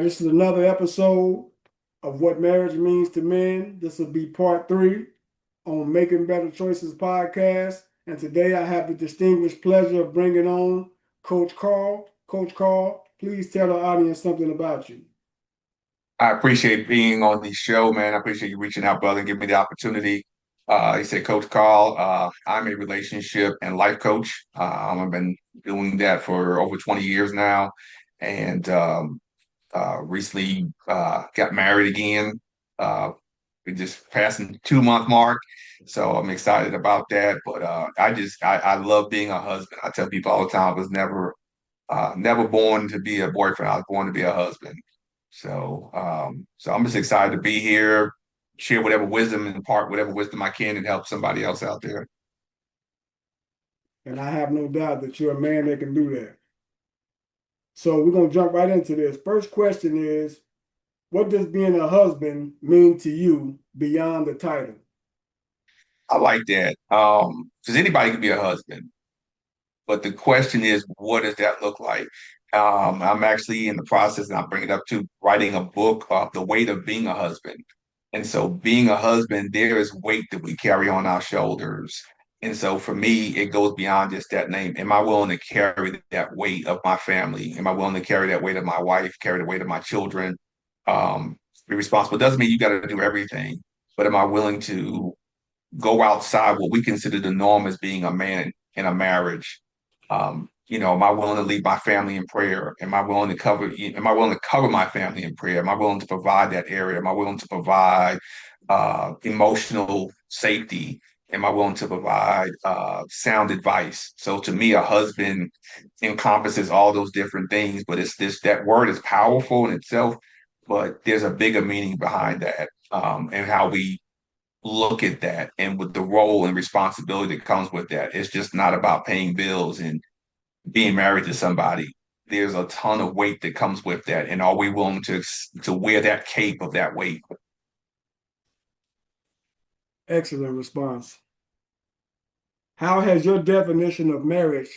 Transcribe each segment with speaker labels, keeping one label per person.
Speaker 1: This is another episode of What Marriage Means to Men. This will be part three on Making Better Choices podcast. And today I have the distinguished pleasure of bringing on Coach Carl. Coach Carl, please tell the audience something about you.
Speaker 2: I appreciate being on the show, man. I appreciate you reaching out, brother, and giving me the opportunity. He said, Coach Carl, I'm a relationship and life coach. I've been doing that for over 20 years now, and recently got married again. We just passing 2 month mark, so I'm excited about that. But I love being a husband. I tell people all the time, I was never born to be a boyfriend. I was born to be a husband. So I'm just excited to be here, share whatever wisdom and impart whatever wisdom I can and help somebody else out there.
Speaker 1: And I have no doubt that you're a man that can do that. So we're going to jump right into this. First question is, what does being a husband mean to you beyond the title?
Speaker 2: I like that. Because anybody can be a husband, but the question is, what does that look like? I'm actually in the process, and I'll bring it up to writing a book of the weight of being a husband. And so, being a husband, there is weight that we carry on our shoulders. And so, for me, it goes beyond just that name. Am I willing to carry that weight of my family? Am I willing to carry that weight of my wife, carry the weight of my children? Um, be responsible. Doesn't mean you got to do everything, but am I willing to go outside what we consider the norm as being a man in a marriage? Am I willing to lead my family in prayer? Am I willing to cover my family in prayer? Am I willing to provide that area? Am I willing to provide emotional safety? Am I willing to provide sound advice? So to me, a husband encompasses all those different things, but it's this that word is powerful in itself, but there's a bigger meaning behind that, and how we look at that and with the role and responsibility that comes with that. It's just not about paying bills and being married to somebody. There's a ton of weight that comes with that. And are we willing to wear that cape of that weight?
Speaker 1: Excellent response. How has your definition of marriage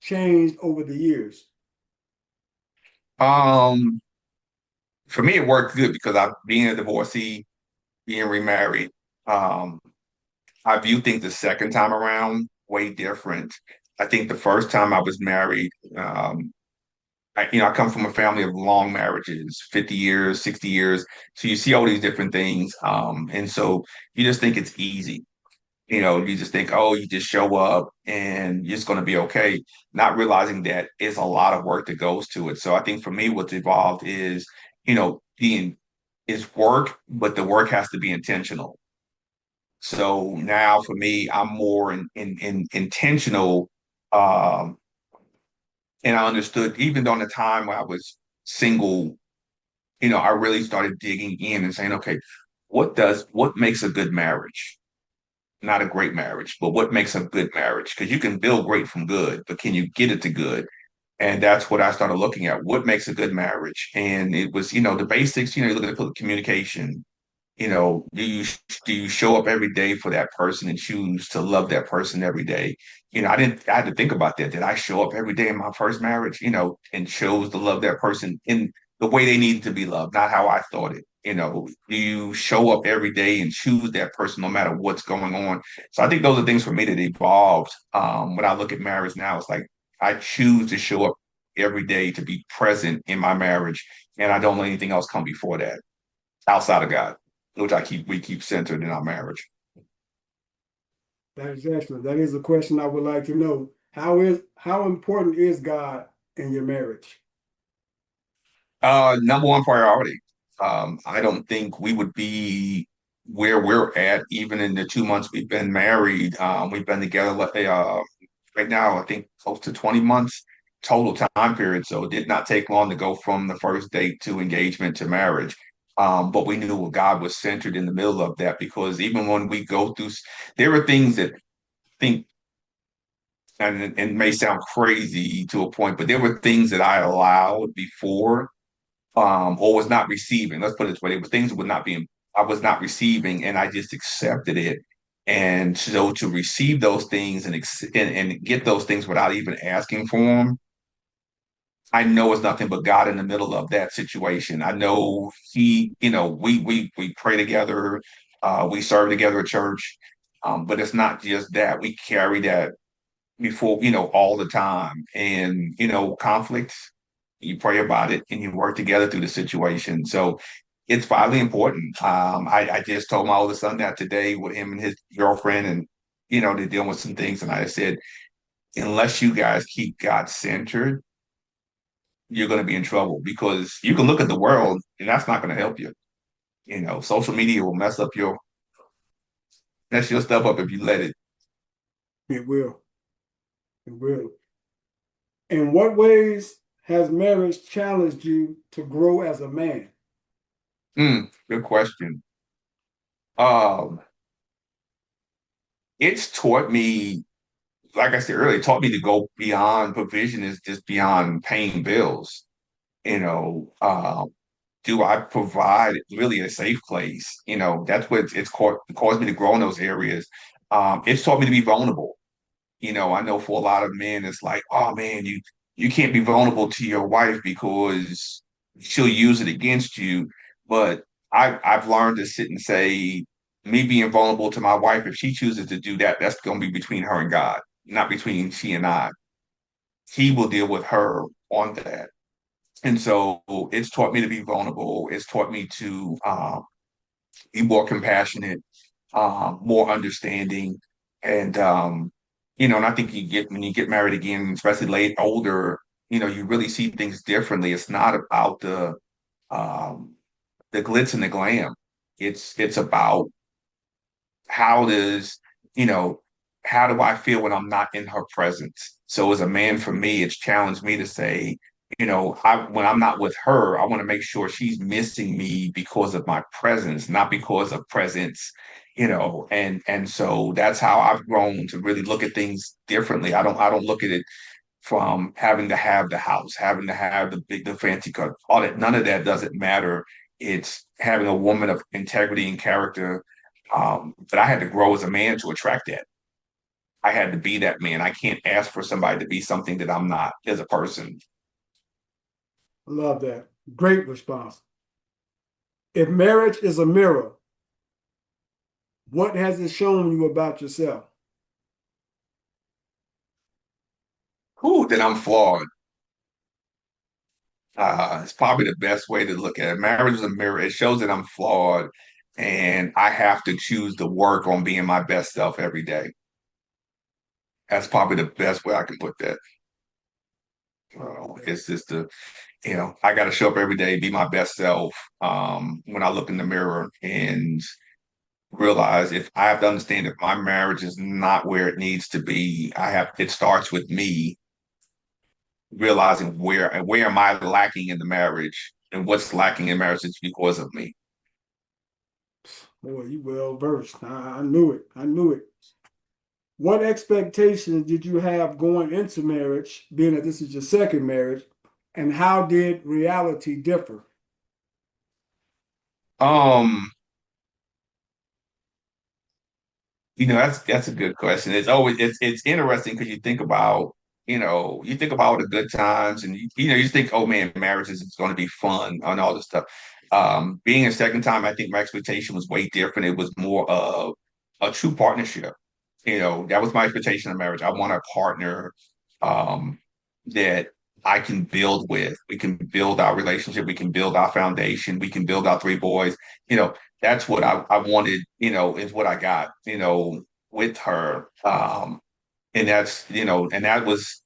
Speaker 1: changed over the years?
Speaker 2: Um, for me, it worked good because I being a divorcee, being remarried, um, I view things the second time around way different. I think the first time I was married, I come from a family of long marriages, 50 years, 60 years. So you see all these different things. And so you just think it's easy. You just think, oh, you just show up and you're just going to be okay, not realizing that it's a lot of work that goes to it. So I think for me, what's evolved is, being is work, but the work has to be intentional. So now for me, I'm more in intentional. Um, and I understood even during the time when I was single, I really started digging in and saying, okay, what makes a good marriage? Not a great marriage, but what makes a good marriage? Because you can build great from good, but can you get it to good? And that's what I started looking at. What makes a good marriage? And it was, the basics, you look at the communication. Do you show up every day for that person and choose to love that person every day? I had to think about that. Did I show up every day in my first marriage, and chose to love that person in the way they needed to be loved, not how I thought it? Do you show up every day and choose that person no matter what's going on? So I think those are things for me that evolved. When I look at marriage now, it's like I choose to show up every day to be present in my marriage, and I don't let anything else come before that outside of God, which we keep centered in our marriage.
Speaker 1: That is excellent. That is a question I would like to know. How important is God in your marriage?
Speaker 2: Number one priority. I don't think we would be where we're at even in the 2 months we've been married. We've been together right now, I think close to 20 months total time period. So it did not take long to go from the first date to engagement to marriage. But we knew God was centered in the middle of that because even when we go through, there are things that think and it may sound crazy to a point, but there were things that I allowed before, or was not receiving. Let's put it this way: there were things that would not be I was not receiving, and I just accepted it. And so to receive those things and get those things without even asking for them, I know it's nothing but God in the middle of that situation. I know he, we pray together, we serve together at church, but it's not just that. We carry that before, all the time. And, conflicts, you pray about it and you work together through the situation. So it's vitally important. I just told my oldest son that today with him and his girlfriend, and, they're dealing with some things. And I said, unless you guys keep God centered, you're going to be in trouble because you can look at the world and that's not going to help you. Social media will mess your stuff up if you let it.
Speaker 1: It will. It will. In what ways has marriage challenged you to grow as a man?
Speaker 2: Good question. Um, it's taught me, like I said earlier, it taught me to go beyond provision is just beyond paying bills. You know, um, do I provide really a safe place? That's what caused me to grow in those areas. It's taught me to be vulnerable. I know for a lot of men, it's like, oh man, you can't be vulnerable to your wife because she'll use it against you. But I've learned to sit and say, me being vulnerable to my wife, if she chooses to do that, that's going to be between her and God, not between she and I. He will deal with her on that. And so it's taught me to be vulnerable. It's taught me to be more compassionate, more understanding, and and I think when you get married again, especially late older, you really see things differently. It's not about um, the glitz and the glam. It's about how does, you know, how do I feel when I'm not in her presence? So as a man, for me, it's challenged me to say, when I'm not with her, I want to make sure she's missing me because of my presence, not because of presence, and so that's how I've grown to really look at things differently. I don't look at it from having to have the house, having to have the fancy car, all that. None of that doesn't matter. It's having a woman of integrity and character. But I had to grow as a man to attract that. I had to be that man. I can't ask for somebody to be something that I'm not as a person.
Speaker 1: I love that. Great response. If marriage is a mirror, what has it shown you about yourself?
Speaker 2: Who that I'm flawed. It's probably the best way to look at it. Marriage is a mirror. It shows that I'm flawed, and I have to choose to work on being my best self every day. That's probably the best way I can put that. It's just I got to show up every day, be my best self. When I look in the mirror and realize if I have to understand if my marriage is not where it needs to be, it starts with me realizing where am I lacking in the marriage and what's lacking in marriage is because of me.
Speaker 1: Boy, you well versed. I knew it. I knew it. What expectations did you have going into marriage, being that this is your second marriage, and how did reality differ?
Speaker 2: Um, that's a good question. It's interesting because you think about the good times and you think, oh man, marriage is going to be fun and all this stuff. Being a second time, I think my expectation was way different. It was more of a true partnership. That was my expectation of marriage. I want a partner um that I can build with. We can build our relationship, we can build our foundation, we can build our three boys. You know, that's what I wanted, is what I got, with her. And and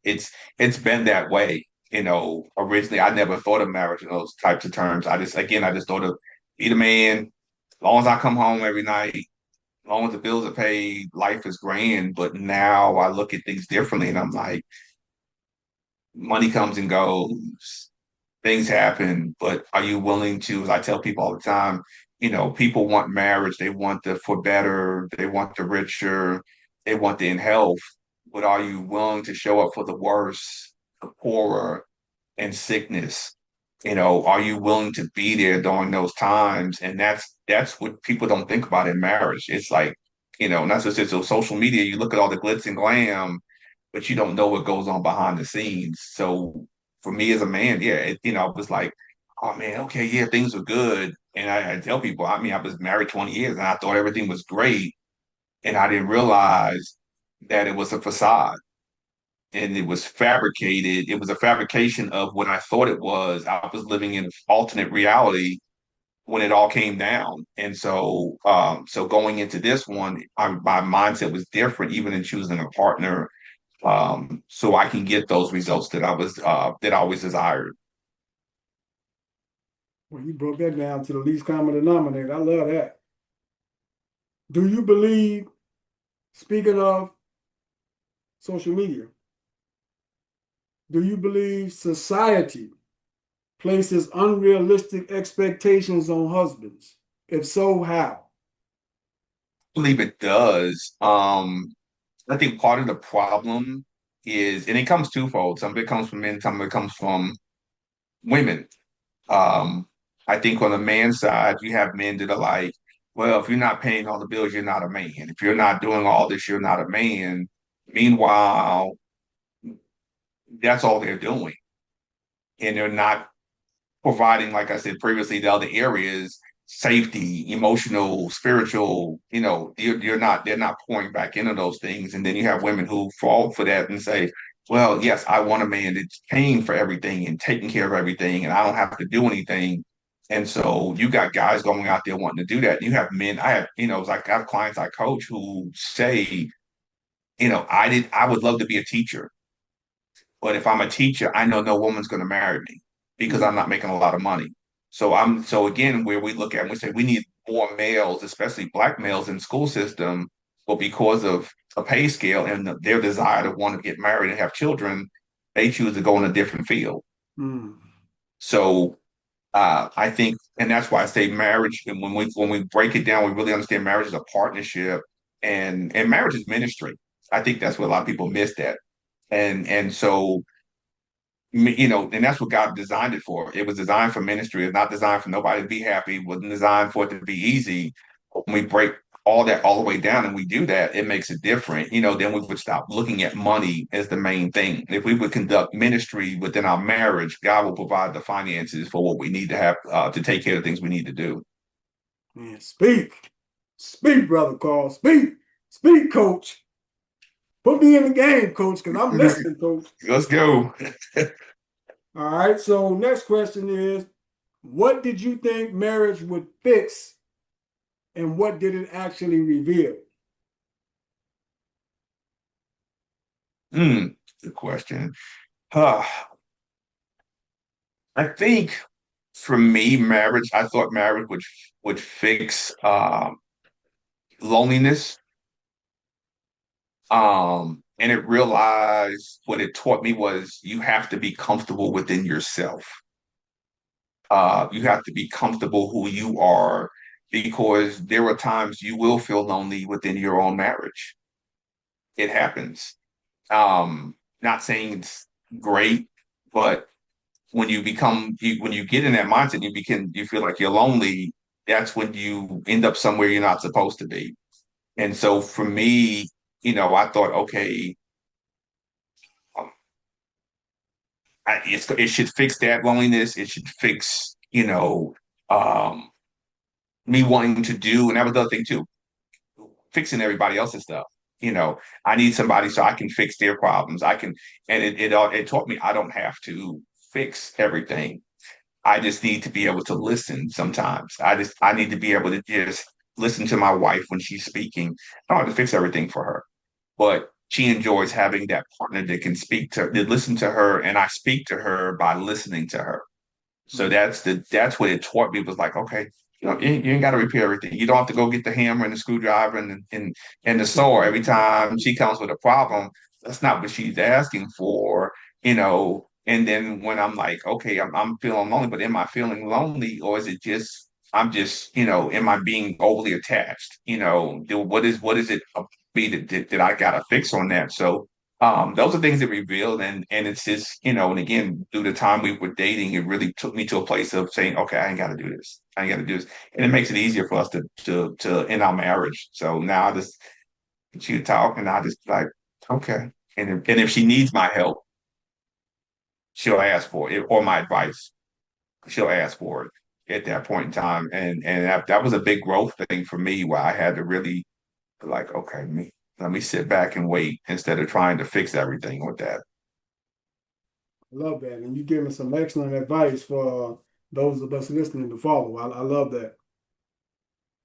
Speaker 2: it's been that way. Originally I never thought of marriage in those types of terms. I just thought of be the man, as long as I come home every night, as long as the bills are paid, life is grand. But now I look at things differently and I'm like, money comes and goes, things happen, but are you willing to, as I tell people all the time, people want marriage, they want the for better, they want the richer, they want the in health, but are you willing to show up for the worse, the poorer, and sickness? Are you willing to be there during those times? And that's what people don't think about in marriage. It's like, not just so social media, you look at all the glitz and glam, but you don't know what goes on behind the scenes. So for me as a man, yeah, it was like, oh man, okay, yeah, things were good. And I tell people, I mean, I was married 20 years and I thought everything was great. And I didn't realize that it was a facade and it was fabricated. It was a fabrication of what I thought it was. I was living in an alternate reality when it all came down. And so going into this one, my mindset was different, even in choosing a partner, so I can get those results that I always desired.
Speaker 1: Well, you broke that down to the least common denominator. I love that. Do you believe, speaking of social media, do you believe society places unrealistic expectations on husbands? If so, how?
Speaker 2: I believe it does. I think part of the problem is, and it comes twofold. Some of it comes from men, some of it comes from women. Um, I think on the man side, you have men that are like, well, if you're not paying all the bills, you're not a man. If you're not doing all this, you're not a man. Meanwhile, that's all they're doing. And they're not providing, like I said previously, the other areas, safety, emotional, spiritual, they're not pouring back into those things. And then you have women who fall for that and say, well, yes, I want a man that's paying for everything and taking care of everything, and I don't have to do anything. And so you got guys going out there wanting to do that. You have men, it's like I have clients I coach who say, I would love to be a teacher. But if I'm a teacher, I know no woman's going to marry me because I'm
Speaker 1: Mm,
Speaker 2: not making a lot of money. So again, where we look at and we say we need more males, especially black males in the school system, but because of a pay scale and their desire to want to get married and have children, they choose to go in a different field.
Speaker 1: mm,
Speaker 2: So I think, and that's why I say marriage. And when we break it down, we really understand marriage is a partnership, and marriage is ministry. I think that's what a lot of people miss that. And so and that's what God designed it for. It was designed for ministry. It's not designed for nobody to be happy. It wasn't designed for it to be easy. When we break all that all the way down and we do that, it makes it different. Then we would stop looking at money as the main thing. If we would conduct ministry within our marriage, God will provide the finances for what we need to have to take care of the things we need to do.
Speaker 1: man, speak. Speak, brother Carl. Speak. Speak, coach. Put me in the game, coach, because I'm listening, coach.
Speaker 2: Let's go.
Speaker 1: All right. So next question is, what did you think marriage would fix and what did it actually reveal?
Speaker 2: Good question. Uh, I think for me, marriage, I thought marriage would fix loneliness. And it realized what it taught me was you have to be comfortable within yourself. You have to be comfortable who you are because there are times you will feel lonely within your own marriage. It happens. Not saying it's great, but when you get in that mindset, you feel like you're lonely. That's when you end up somewhere you're not supposed to be. And so for me, I thought, okay, um, it should fix that loneliness. It should fix, um, me wanting to do, and that was the other thing too, fixing everybody else's stuff. I need somebody so I can fix their problems. And it taught me I don't have to fix everything. I just need to be able to listen sometimes. I need to be able to just listen to my wife when she's speaking. I don't have to fix everything for her, but she enjoys having that partner that can that listen to her, and I speak to her by listening to her. So that's what it taught me was like, okay, you ain't got to repair everything. You don't have to go get the hammer and the screwdriver and the saw every time she comes with a problem. That's not what she's asking for, And then when I'm like, okay, I'm feeling lonely, but am I feeling lonely, or is it just I'm just, am I being overly attached? What is it be that I got to fix on that? So those are things that revealed, and it's just, and again, through the time we were dating, it really took me to a place of saying, okay, I ain't got to do this. I ain't got to do this, and it makes it easier for us to end our marriage. So now I just she talk, and I just like, okay, and if she needs my help, she'll ask for it, or my advice. She'll ask for it at that point in time. And that was a big growth thing for me where I had to really be like, okay, let me sit back and wait instead of trying to fix everything with that.
Speaker 1: I love that. And you giving some excellent advice for those of us listening to follow. I love that.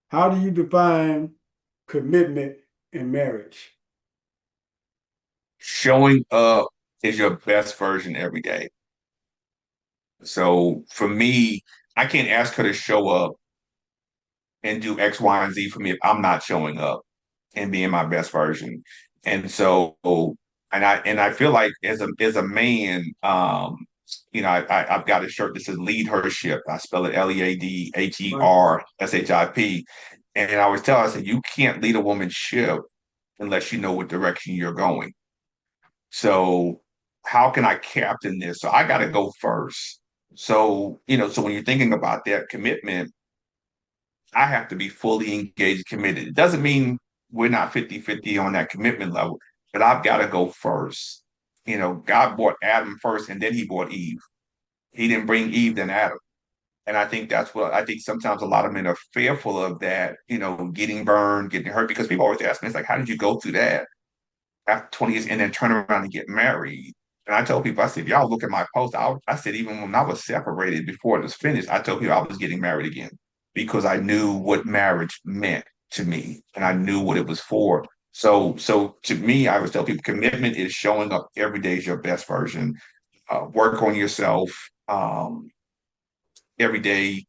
Speaker 1: How do you define commitment in marriage?
Speaker 2: Showing up is your best version every day. So for me, I can't ask her to show up and do X, Y, and Z for me if I'm not showing up and being my best version. And so, and I feel like as a man, I've got a shirt that says "Lead Her Ship." I spell it
Speaker 1: Right.
Speaker 2: LEADHERSHIP. And I always tell her, I said, you can't lead a woman's ship unless you know what direction you're going. So how can I captain this? So I got to go first. So, so when you're thinking about that commitment, I have to be fully engaged, committed. It doesn't mean we're not 50-50 on that commitment level, but I've got to go first. God brought Adam first and then he brought Eve. He didn't bring Eve, then Adam. And I think that's what I think sometimes a lot of men are fearful of that, getting burned, getting hurt, because people always ask me, it's like, how did you go through that after 20 years and then turn around and get married? And I told people, I said, if y'all look at my post, I said, even when I was separated before it was finished, I told people I was getting married again because I knew what marriage meant to me and I knew what it was for. So to me, I always tell people commitment is showing up every day as your best version. Work on yourself every day,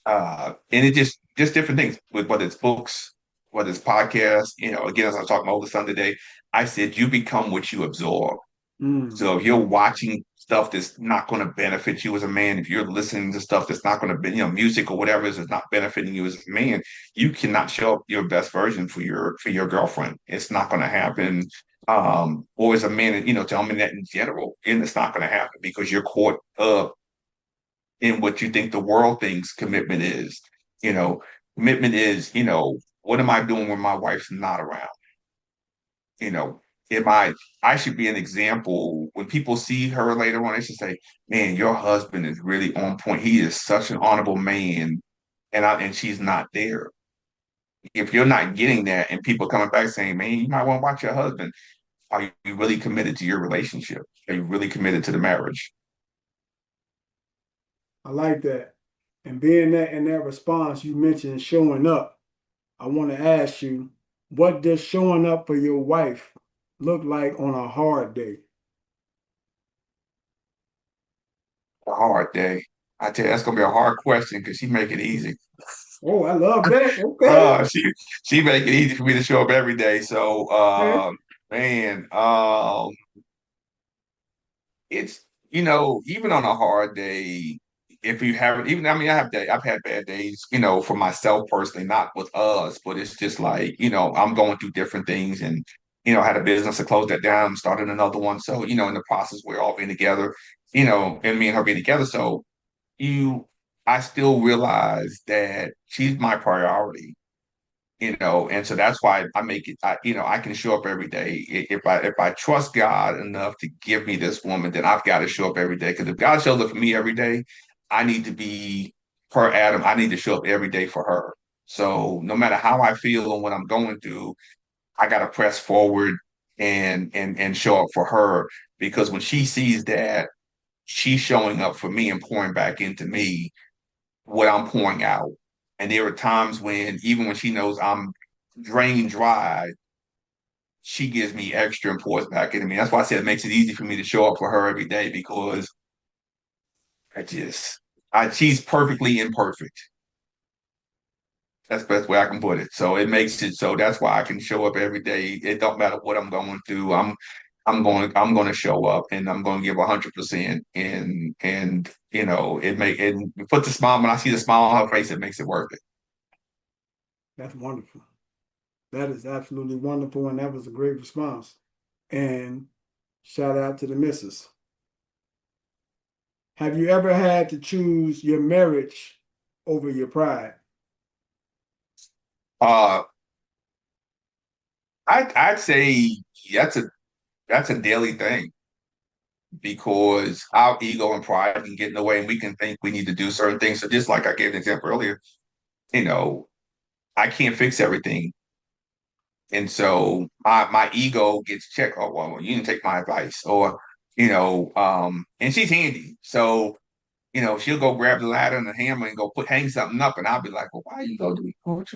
Speaker 2: and it just different things with whether it's books, whether it's podcasts. Again, as I was talking about the son today, I said you become what you absorb.
Speaker 1: Mm.
Speaker 2: So if you're watching stuff that's not going to benefit you as a man, if you're listening to stuff that's not going to be, music or whatever is not benefiting you as a man, you cannot show up your best version for your girlfriend. It's not going to happen. Or as a man, tell me that in general, and it's not going to happen because you're caught up in what you think the world thinks commitment is. You know, commitment is, what am I doing when my wife's not around? You know, am I should be an example when people see her later on, they should say, man, your husband is really on point. He is such an honorable man. And she's not there. If you're not getting that and people coming back saying, man, you might want to watch your husband. Are you really committed to your relationship? Are you really committed to the marriage?
Speaker 1: I like that. And being that in that response, you mentioned showing up. I want to ask you, what does showing up for your wife look like on a hard day?
Speaker 2: A hard day. I tell you, that's gonna be a hard question because she make it easy.
Speaker 1: Oh, I love that. Okay.
Speaker 2: She make it easy for me to show up every day. So,
Speaker 1: Okay.
Speaker 2: man, it's even on a hard day, if you haven't even, I mean, I've had bad days, for myself personally, not with us, but it's just like, I'm going through different things and I had a business to close that down, started another one. So, in the process, we're all being together, and me and her being together. So you I still realize that she's my priority, and so that's why I make it, I can show up every day. If I trust God enough to give me this woman, then I've got to show up every day. Because if God shows up for me every day, I need to be per Adam, I need to show up every day for her. So no matter how I feel and what I'm going through, I gotta press forward and show up for her. Because when she sees that she's showing up for me and pouring back into me what I'm pouring out. And there are times when, even when she knows I'm drained dry, she gives me extra and pours back into me. That's why I said it makes it easy for me to show up for her every day because I just, she's perfectly imperfect. That's the best way I can put it. So it makes it so that's why I can show up every day. It don't matter what I'm going through. I'm going to show up and I'm going to give 100%. And it put the smile when I see the smile on her face, it makes it worth it.
Speaker 1: That's wonderful. That is absolutely wonderful. And that was a great response. And shout out to the missus. Have you ever had to choose your marriage over your pride?
Speaker 2: Uh, I'd say that's a daily thing. because our ego and pride can get in the way and we can think we need to do certain things. So just like I gave an example earlier, you know, I can't fix everything. And so my ego gets checked. Oh, well, you didn't take my advice. Or, and she's handy. So, she'll go grab the ladder and the hammer and go hang something up. And I'll be like, well, why you go do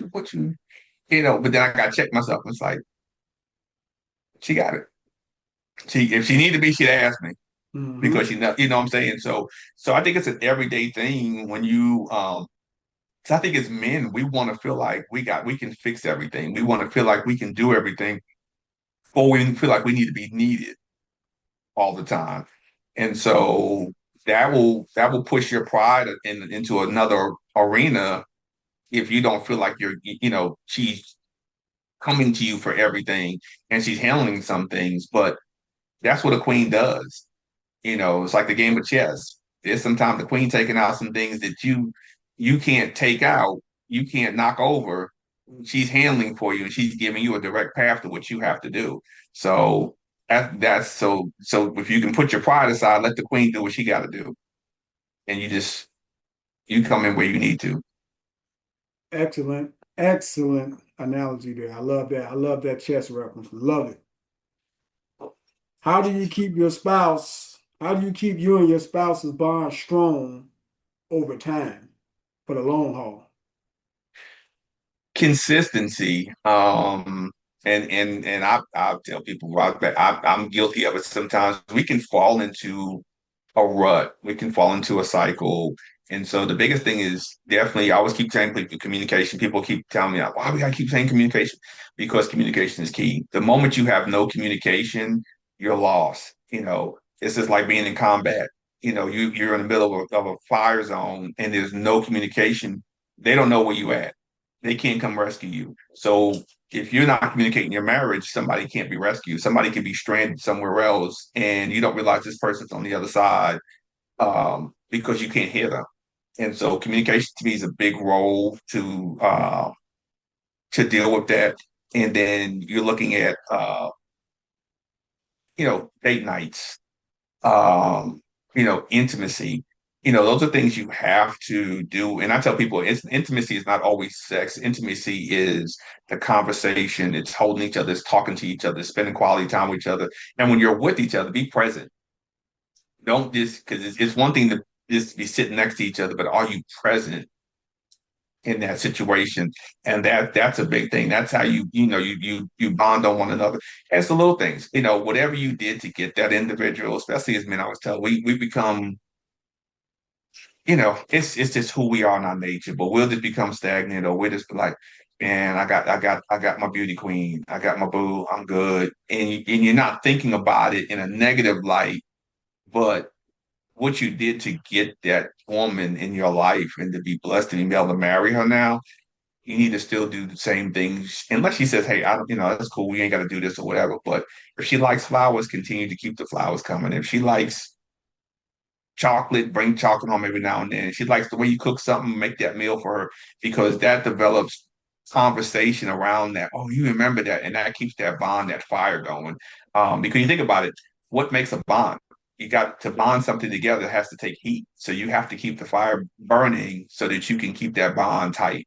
Speaker 2: but then I got to check myself. It's like, she got it. If she needed me, she'd ask me
Speaker 1: Mm-hmm.
Speaker 2: because what I'm saying? So I think it's an everyday thing when so I think as men, we want to feel like we can fix everything. We want to feel like we can do everything, or we feel like we need to be needed all the time. And so that will push your pride into another arena if you don't feel like she's coming to you for everything and she's handling some things. But that's what a queen does. It's like the game of chess. There's sometimes the queen taking out some things that you can't take out, you can't knock over. She's handling for you and she's giving you a direct path to what you have to do. So that's so if you can put your pride aside, let the queen do what she got to do, and you come in where you need to.
Speaker 1: Excellent, excellent analogy there. I love that. I love that chess reference. Love it. How do you keep you and your spouse's bond strong over time for the long haul?
Speaker 2: Consistency. And I tell people I'm guilty of it sometimes. We can fall into a rut. We can fall into a cycle. And so the biggest thing is definitely, I always keep saying people communication. People keep telling me, why we gotta keep saying communication? Because communication is key. The moment you have no communication, you're lost. It's just like being in combat. You're in the middle of a fire zone and there's no communication. They don't know where you at. They can't come rescue you. So if you're not communicating your marriage, somebody can't be rescued. Somebody can be stranded somewhere else, and you don't realize this person's on the other side because you can't hear them. And so communication to me is a big role to deal with that. And then you're looking at date nights, um, intimacy. Those are things you have to do. And I tell people, intimacy is not always sex. Intimacy is the conversation. It's holding each other, it's talking to each other, spending quality time with each other. And when you're with each other, be present. Don't just because it's one thing to just be sitting next to each other, but are you present in that situation? And that's a big thing. That's how you bond on one another. And it's the little things, whatever you did to get that individual, especially as men, I always tell, we become, it's just who we are in our nature, but we'll just become stagnant or we'll just be like, man, I got my beauty queen, I got my boo, I'm good. And you're not thinking about it in a negative light, but what you did to get that woman in your life and to be blessed and be able to marry her now, you need to still do the same things. Unless she says, hey, I don't, that's cool. We ain't got to do this or whatever. But if she likes flowers, continue to keep the flowers coming. If she likes chocolate, bring chocolate home every now and then. If she likes the way you cook something, make that meal for her because that develops conversation around that. Oh, you remember that. And that keeps that bond, that fire going. Because you think about it, what makes a bond? You got to bond something together that has to take heat. So you have to keep the fire burning so that you can keep that bond tight.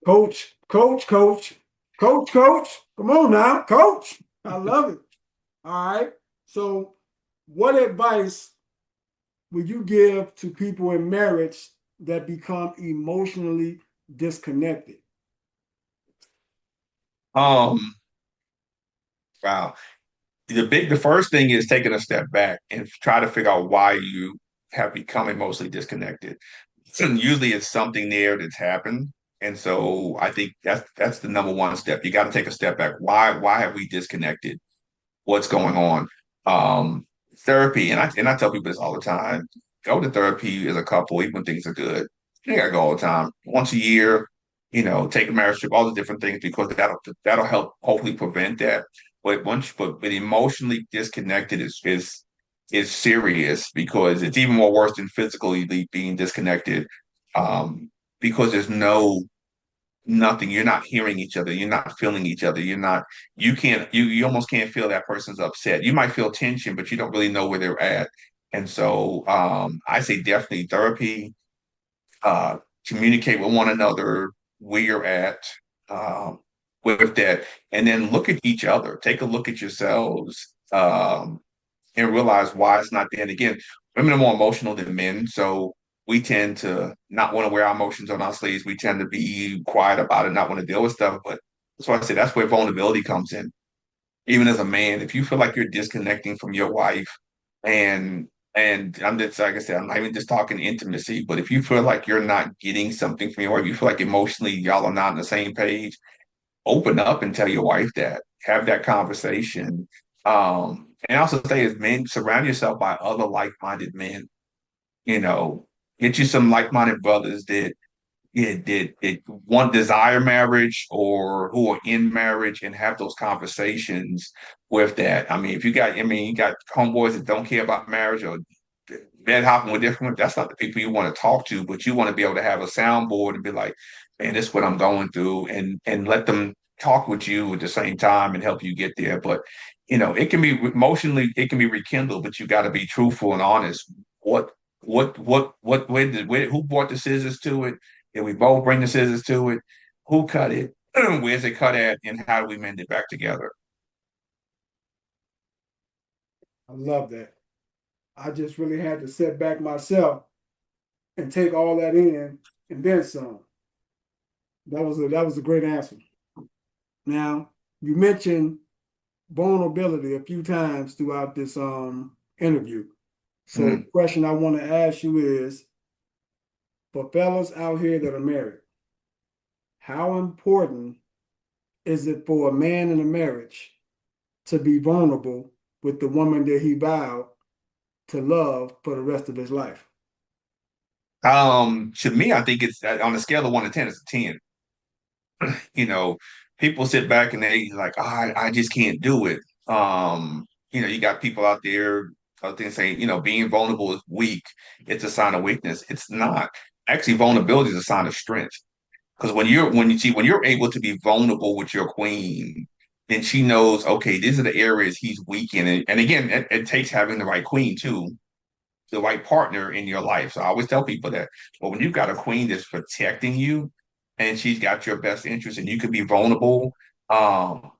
Speaker 1: Coach, coach, coach, coach, coach. Come on now, coach. I love it. All right. So, what advice would you give to people in marriage that become emotionally disconnected?
Speaker 2: Um, wow. The first thing is taking a step back and try to figure out why you have become emotionally disconnected. And usually it's something there that's happened. And so I think that's the number one step. You got to take a step back. Why have we disconnected? What's going on? Therapy, and I tell people this all the time. Go to therapy as a couple, even when things are good. You gotta go all the time. Once a year, take a marriage trip, all the different things, because that'll help hopefully prevent that. But emotionally disconnected is serious because it's even more worse than physically being disconnected. Um, because there's nothing. You're not hearing each other. You're not feeling each other. You almost can't feel that person's upset. You might feel tension, but you don't really know where they're at. And so I say definitely therapy, uh, communicate with one another where you're at with that, and then look at each other. Take a look at yourselves and realize why it's not there. And again, women are more emotional than men, so we tend to not want to wear our emotions on our sleeves. We tend to be quiet about it, not want to deal with stuff. But that's why I say that's where vulnerability comes in. Even as a man, if you feel like you're disconnecting from your wife, and I'm just like I said, I'm not even just talking intimacy, but if you feel like you're not getting something from your wife, you feel like emotionally y'all are not on the same page, open up and tell your wife that. Have that conversation. And also say as men, surround yourself by other like-minded men. You know, get you some like-minded brothers that that want desire marriage or who are in marriage and have those conversations with that. I mean, if you got, I mean, you got homeboys that don't care about marriage or bed hopping with different, that's not the people you want to talk to, but you want to be able to have a soundboard and be like, man, this is what I'm going through, and let them talk with you at the same time and help you get there. But it can be emotionally, it can be rekindled, but you got to be truthful and honest. Who brought the scissors to it? Did we both bring the scissors to it? Who cut it? Where's it cut at? And how do we mend it back together?
Speaker 1: I love that. I just really had to sit back myself and take all that in and then some. That was a great answer. Now, you mentioned vulnerability a few times throughout this interview. So the
Speaker 2: Mm.
Speaker 1: question I want to ask you is for fellas out here that are married, how important is it for a man in a marriage to be vulnerable with the woman that he vowed to love for the rest of his life?
Speaker 2: To me, I think it's on a scale of 1 to 10, it's a 10. You know, people sit back and they like, oh, I just can't do it. You got people out there saying, being vulnerable is weak. It's a sign of weakness. It's not. Actually, vulnerability is a sign of strength. Because when you're able to be vulnerable with your queen, then she knows, okay, these are the areas he's weak in. And again, it takes having the right queen too, the right partner in your life. So I always tell people that. But when you've got a queen that's protecting you and she's got your best interest and you can be vulnerable um,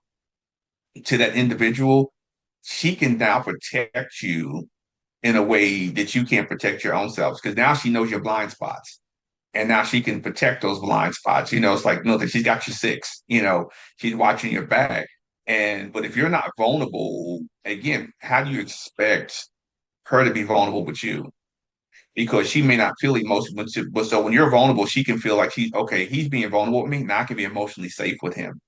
Speaker 2: to that individual, she can now protect you in a way that you can't protect your own selves because now she knows your blind spots. And now she can protect those blind spots. It's like, no, that she's got you six, she's watching your back. But if you're not vulnerable, again, how do you expect her to be vulnerable with you? Because she may not feel emotional, but so when you're vulnerable, she can feel like she's okay, he's being vulnerable with me. Now I can be emotionally safe with him.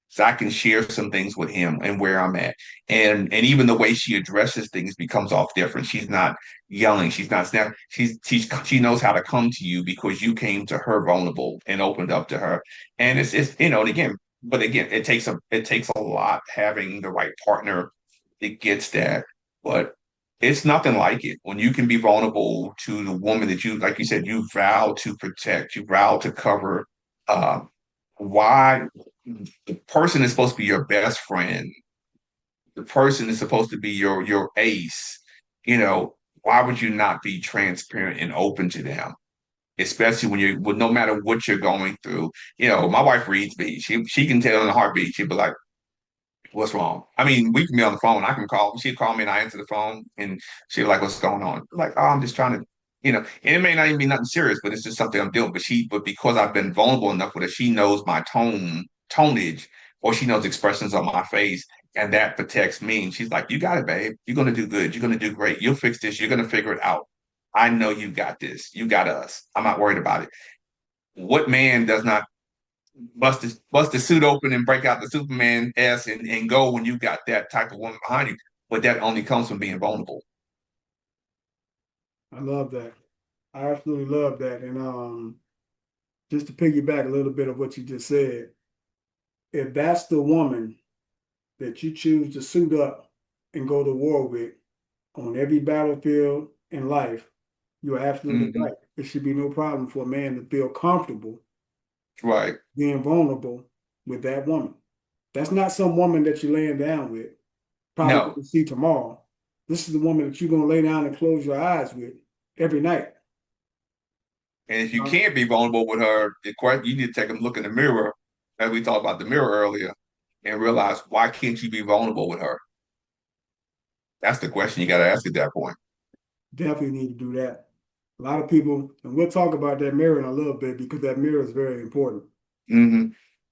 Speaker 2: So I can share some things with him and where I'm at. And even the way she addresses things becomes off different. She's not yelling, she's not snapping. She knows how to come to you because you came to her vulnerable and opened up to her. And it's and again, but again, it takes a lot having the right partner that gets that. But it's nothing like it when you can be vulnerable to the woman that you, like you said, you vow to protect, you vow to cover. Uh, why the person is supposed to be your best friend, the person is supposed to be your ace, why would you not be transparent and open to them? Especially no matter what you're going through. My wife reads me. She can tell in a heartbeat. She'd be like, what's wrong? I mean, we can be on the phone. I can call. She'd call me and I answer the phone and she'd be like, what's going on? I'm like, oh, I'm just trying to, and it may not even be nothing serious, but it's just something I'm doing. But because I've been vulnerable enough with her, she knows my tonage, or she knows expressions on my face. And that protects me. And she's like, you got it, babe. You're going to do good. You're going to do great. You'll fix this. You're going to figure it out. I know you got this. You got us. I'm not worried about it. What man does not bust the suit open and break out the Superman S and go when you got that type of woman behind you. But that only comes from being vulnerable.
Speaker 1: I love that. I absolutely love that. And just to piggyback a little bit of what you just said, if that's the woman that you choose to suit up and go to war with on every battlefield in life, you're absolutely
Speaker 2: Hmm.
Speaker 1: right. It should be no problem for a man to feel comfortable
Speaker 2: Right.
Speaker 1: being vulnerable with that woman. That's not some woman that you're laying down with, probably going
Speaker 2: No.
Speaker 1: to see tomorrow. This is the woman that you're going to lay down and close your eyes with every night.
Speaker 2: And if you
Speaker 1: Um,
Speaker 2: can't be vulnerable with her, the question you need to take a look in the mirror, as we talked about the mirror earlier, and realize why can't you be vulnerable with her? That's the question you got to ask at that point.
Speaker 1: Definitely need to do that. A lot of people, and we'll talk about that mirror in a little bit because that mirror is very important.
Speaker 2: Hmm.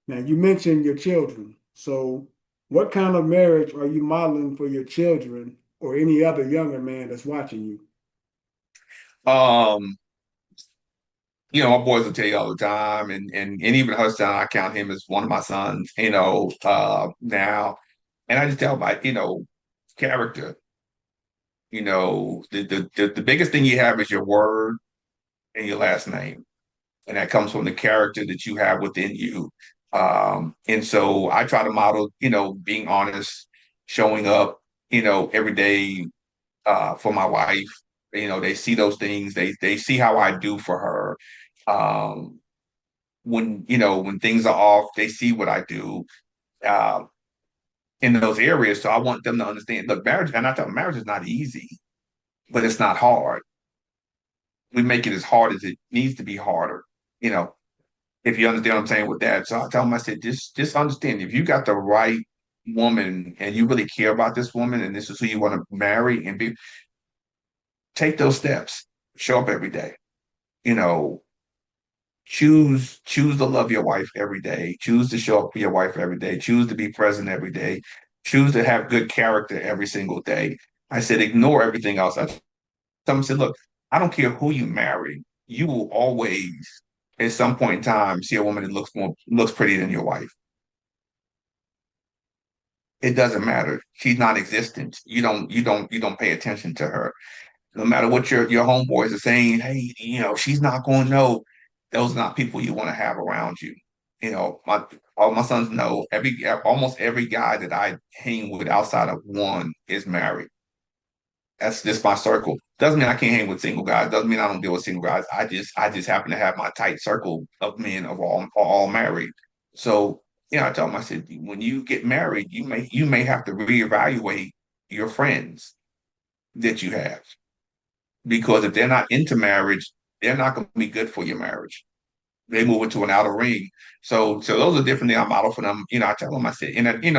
Speaker 1: Now, you mentioned your children. So, what kind of marriage are you modeling for your children or any other younger man that's watching you?
Speaker 2: Um, my boys will tell you all the time, and even her son, I count him as one of my sons, now. And I just tell them, character, the biggest thing you have is your word and your last name. And that comes from the character that you have within you. And so I try to model, being honest, showing up, every day for my wife. They see those things. They see how I do for her. Um, when things are off, they see what I do uh, in those areas. So I want them to understand. Look, marriage, and I tell them marriage is not easy, but it's not hard. We make it as hard as it needs to be harder. You know, if you understand what I'm saying with that. So I tell them, I said, just understand if you got the right woman and you really care about this woman and this is who you want to marry and be, take those steps. Show up every day. You know, choose to love your wife every day. Choose to show up for your wife every day. Choose to be present every day. Choose to have good character every single day. I said, ignore everything else. I told them, I said, look, I don't care who you marry. You will always, at some point in time, see a woman that looks prettier than your wife. It doesn't matter. She's non-existent. You don't pay attention to her. No matter what your homeboys are saying, hey, she's not going to know. Those are not people you want to have around you. All my sons know almost every guy that I hang with outside of one is married. That's just my circle. Doesn't mean I can't hang with single guys. Doesn't mean I don't deal with single guys. I just happen to have my tight circle of men of all married. So, I told him, I said, when you get married, you may have to reevaluate your friends that you have. Because if they're not into marriage, they're not going to be good for your marriage. They move into an outer ring. So those are different things I model for them. I tell them, I said, and again,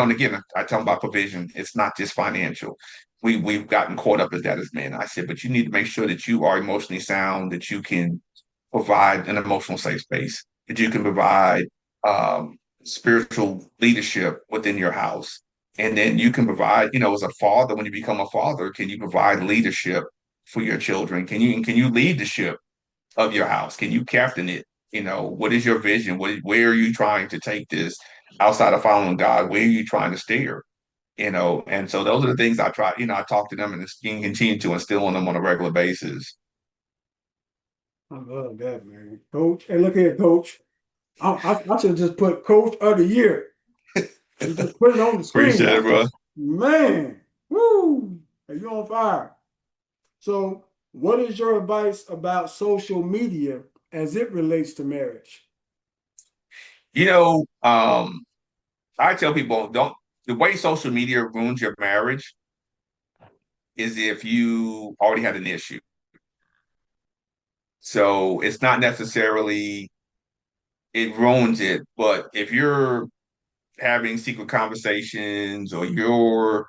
Speaker 2: I tell them about provision. It's not just financial. We've gotten caught up as that as men. I said, but you need to make sure that you are emotionally sound, that you can provide an emotional safe space, that you can provide spiritual leadership within your house. And then you can provide, as a father, when you become a father, can you provide leadership for your children? Can you lead the ship of your house? Can you captain it? What is your vision? Where are you trying to take this outside of following God? Where are you trying to steer? And so those are the things I try, I talk to them and continue to instill in them on a regular basis.
Speaker 1: I love that, man. Coach, hey, look here, coach. I should have just put coach of the year and just put it on the screen.
Speaker 2: Appreciate it, bro.
Speaker 1: Man, woo, are you on fire? So, what is your advice about social media as it relates to marriage?
Speaker 2: You know, um, I tell people don't the way social media ruins your marriage is if you already had an issue. So it's not necessarily it ruins it, but if you're having secret conversations or you're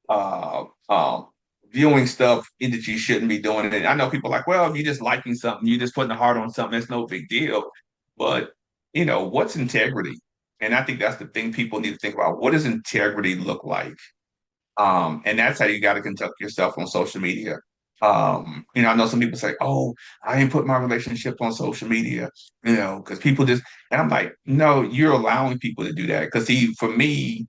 Speaker 2: uh, um, viewing stuff that you shouldn't be doing. And I know people are like, well, if you're just liking something, you're just putting a heart on something, that's no big deal. But, what's integrity? And I think that's the thing people need to think about. What does integrity look like? And that's how you got to conduct yourself on social media. I know some people say, "Oh, I ain't put my relationship on social media," because people just, and I'm like, no, you're allowing people to do that. Because see, for me,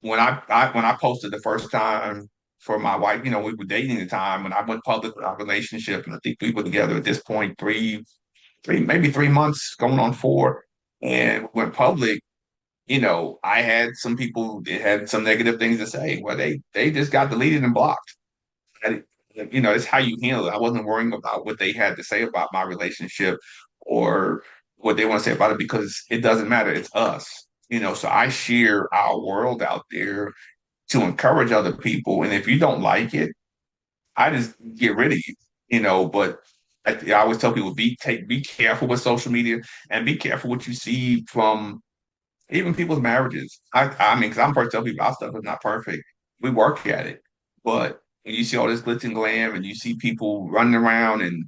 Speaker 2: when I posted the first time for my wife, we were dating at the time when I went public with our relationship, and I think we were together at this point maybe 3 months, going on 4, and went public. I had some people that had some negative things to say. Well, they just got deleted and blocked. And, it's how you handle it. I wasn't worrying about what they had to say about my relationship or what they want to say about it because it doesn't matter. It's us. So I share our world out there to encourage other people. And if you don't like it, I just get rid of you. But I always tell people be careful with social media and be careful what you see from even people's marriages. I mean, because I'm first tell people our stuff is not perfect. We work at it, but when you see all this glitz and glam, and you see people running around, and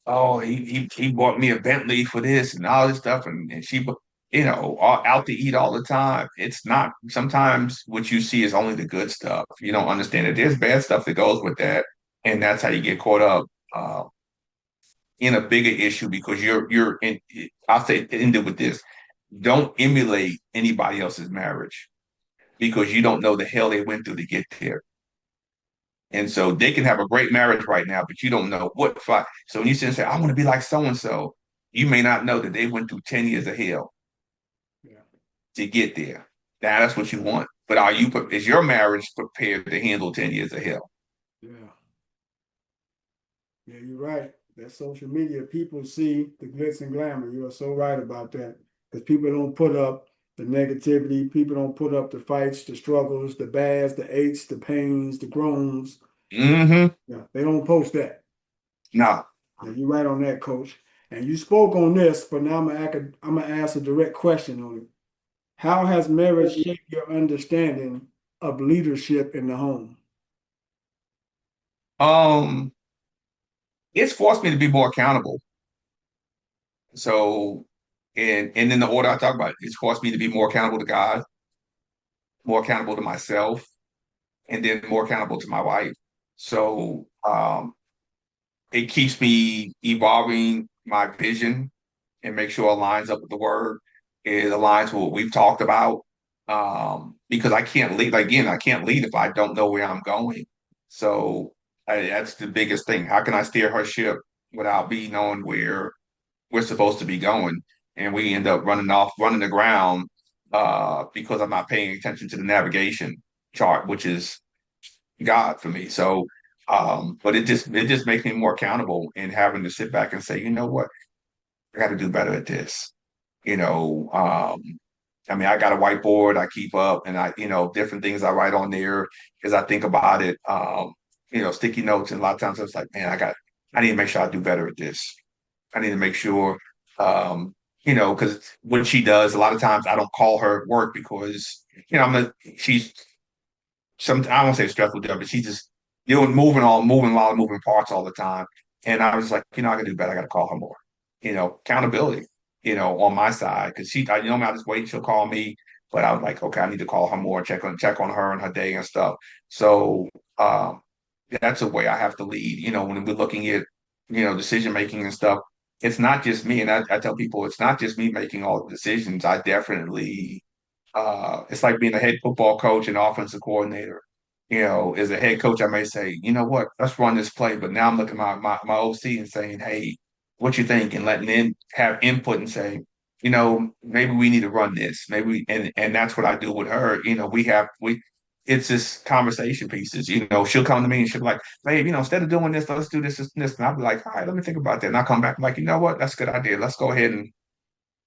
Speaker 2: oh, he bought me a Bentley for this and all this stuff, and she, all out to eat all the time. It's not. Sometimes what you see is only the good stuff. You don't understand that there's bad stuff that goes with that, and that's how you get caught up. In a bigger issue because you're in. I'll say end it with this: don't emulate anybody else's marriage because you don't know the hell they went through to get there. And so they can have a great marriage right now, but you don't know what fight. So when you sit and say, I want to be like so and so, you may not know that they went through 10 years of hell
Speaker 1: Yeah,
Speaker 2: to get there. Now that's what you want. But is your marriage prepared to handle 10 years of hell?
Speaker 1: yeah, yeah. You're right. That social media, people see the glitz and glamour. You are so right about that. Because people don't put up the negativity. People don't put up the fights, the struggles, the bads, the aches, the pains, the groans.
Speaker 2: Mm-hmm.
Speaker 1: Yeah, they don't post that.
Speaker 2: No.
Speaker 1: Yeah, you're right on that, Coach. And you spoke on this, but now I'm gonna ask a direct question on it. How has marriage shaped your understanding of leadership in the home?
Speaker 2: Um, it's forced me to be more accountable. So, and in the order I talk about, it's forced me to be more accountable to God, more accountable to myself, and then more accountable to my wife. So it keeps me evolving my vision and make sure it aligns up with the word. It aligns with what we've talked about. Because I can't lead again, I can't lead if I don't know where I'm going. So that's the biggest thing. How can I steer her ship without me knowing where we're supposed to be going? And we end up running the ground because I'm not paying attention to the navigation chart, which is God for me. So, but it just makes me more accountable in having to sit back and say, you know what, I got to do better at this. You know, I mean, I got a whiteboard I keep up, and different things I write on there as I think about it. Sticky notes, and a lot of times I was like, man, I need to make sure I do better at this. I need to make sure, because what she does, a lot of times I don't call her at work because she's I won't say stressful job, but she's just moving a lot of moving parts all the time. And I was like, I gotta do better. I gotta call her more. Accountability, on my side. Cause I just wait, she'll call me. But I was like, okay, I need to call her more, check on her and her day and stuff. So that's a way I have to lead. When we're looking at, decision making and stuff, it's not just me. And I tell people it's not just me making all the decisions. I definitely it's like being a head football coach and offensive coordinator. As a head coach, I may say, you know what, let's run this play. But now I'm looking at my OC and saying, hey, what you think? And letting in have input and say, maybe we need to run this. And that's what I do with her. It's just conversation pieces. She'll come to me and she'll be like, babe, instead of doing this, let's do this. And I'll be like, all right, let me think about that. And I'll come back like, you know what, that's a good idea. Let's go ahead and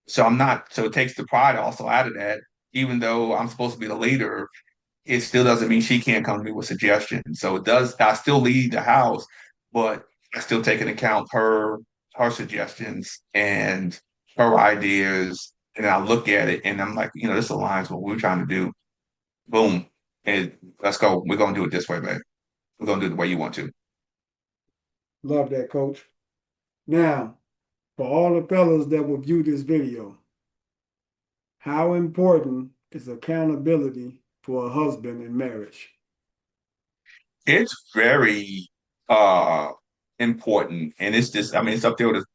Speaker 2: so it takes the pride also out of that. Even though I'm supposed to be the leader, it still doesn't mean she can't come to me with suggestions. So it does, I still lead the house, but I still take into account her suggestions and her ideas. And I look at it and I'm like, this aligns with what we're trying to do. Boom. And let's go. We're gonna do it this way, babe. We're gonna do it the way you want to.
Speaker 1: Love that, Coach. Now, for all the fellas that will view this video, how important is accountability for a husband in marriage?
Speaker 2: It's very uh important, and it's just I mean it's up there with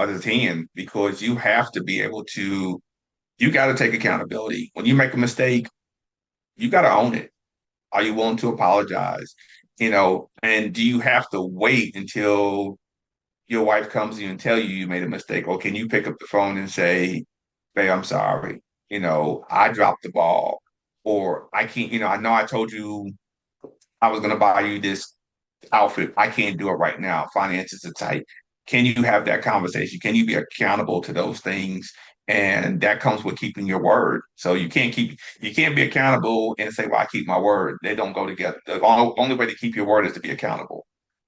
Speaker 2: his hand because you have to be able to you got to take accountability. When you make a mistake, you got to own it. Are you willing to apologize? And do you have to wait until your wife comes to you and tell you you made a mistake, or can you pick up the phone and say, "Babe, I'm sorry. I dropped the ball," or I can't. I know I told you I was going to buy you this outfit. I can't do it right now. Finances are tight. can you have that conversation? Can you be accountable to those things? And that comes with keeping your word. So you can't be accountable and say, well, I keep my word. They don't go together. The only way to keep your word is to be accountable.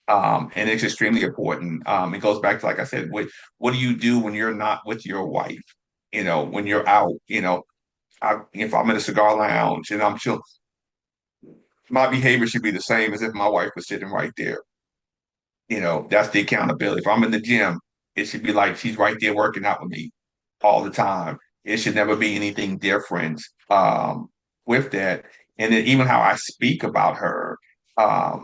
Speaker 2: And it's extremely important. It goes back to, like I said, what do you do when you're not with your wife? When you're out, if I'm in a cigar lounge and I'm chill, my behavior should be the same as if my wife was sitting right there. That's the accountability. If I'm in the gym, it should be like she's right there working out with me all the time. It should never be anything different with that. And then even how I speak about her, um,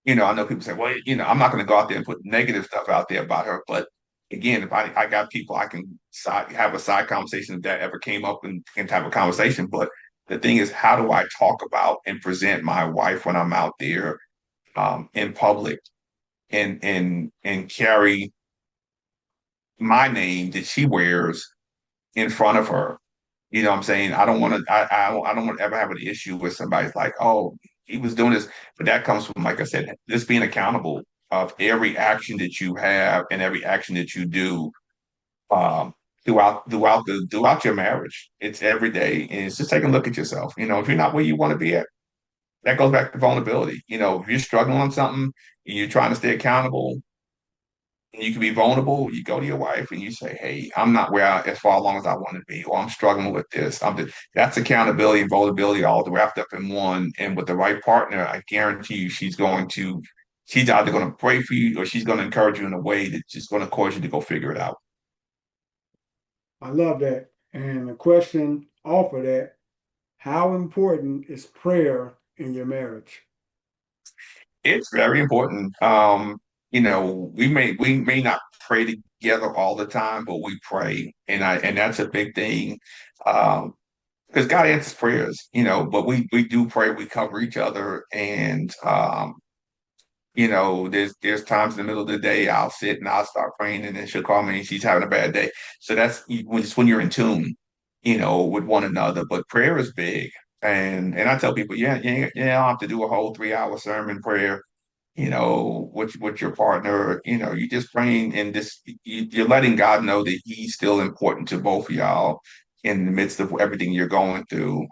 Speaker 2: I know people say, well, I'm not going to go out there and put negative stuff out there about her. But again, if I got people I can have a side conversation if that ever came up and can have a conversation. But the thing is, how do I talk about and present my wife when I'm out there in public and carry my name that she wears in front of her? You know what I'm saying? I don't want to I don't want to ever have an issue with somebody's like, oh, he was doing this. But that comes from, like I said, just being accountable of every action that you have and every action that you do um throughout your marriage. It's every day. And it's just taking a look at yourself. If you're not where you want to be at, that goes back to vulnerability. If you're struggling on something and you're trying to stay accountable, and you can be vulnerable. You go to your wife and you say, "Hey, I'm not where as far along as I want to be, or I'm struggling with this." That's accountability and vulnerability all wrapped up in one. And with the right partner, I guarantee you, she's either going to pray for you or she's going to encourage you in a way that's just going to cause you to go figure it out.
Speaker 1: I love that. And the question off of that, how important is prayer in your marriage?
Speaker 2: It's very important. We may not pray together all the time, but we pray, and that's a big thing. Because God answers prayers, but we do pray, we cover each other, and there's times in the middle of the day I'll sit and I'll start praying, and then she'll call me and she's having a bad day. So that's when you're in tune, with one another. But prayer is big, and I tell people, yeah, yeah, yeah, I don't have to do a whole 3 hour sermon prayer. With your partner, you just praying and you're letting God know that He's still important to both of y'all in the midst of everything you're going through.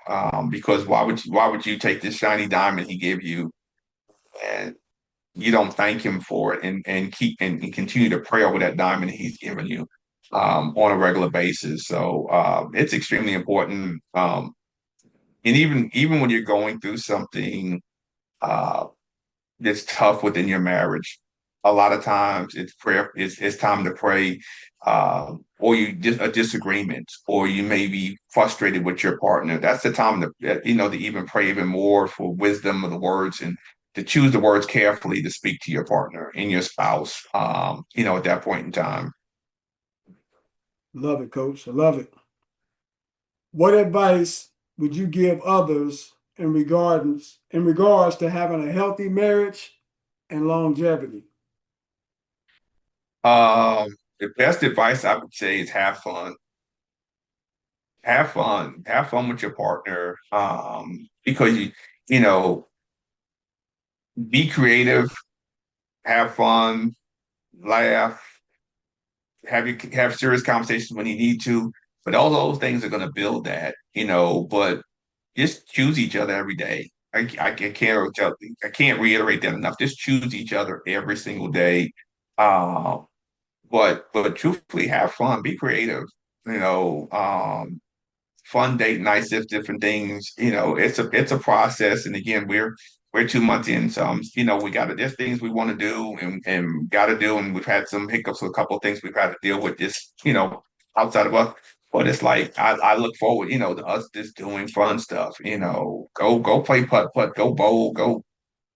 Speaker 2: Because why would you take this shiny diamond He gave you and you don't thank Him for it and keep and continue to pray over that diamond He's given you on a regular basis. So it's extremely important. And even when you're going through something uh, that's tough within your marriage. A lot of times it's prayer, it's time to pray, or you just a disagreement, or you may be frustrated with your partner. That's the time to even pray even more for wisdom of the words and to choose the words carefully to speak to your partner and your spouse, at that point in time.
Speaker 1: Love it, coach. I love it. What advice would you give others in regards to having a healthy marriage and longevity?
Speaker 2: The best advice I would say is have fun. Have fun with your partner. Because you know, be creative, have fun, laugh, have serious conversations when you need to. But all those things are going to build that. But just choose each other every day. I can't reiterate that enough. Just choose each other every single day. Um, but truthfully, have fun, be creative. You know, fun date nights, just different things. It's a process. And again, we're 2 months in, so we there's things we want to do and got to do, and we've had some hiccups with a couple of things we've had to deal with just outside of us. But it's like I look forward, to us just doing fun stuff. Go play putt putt, go bowl, go.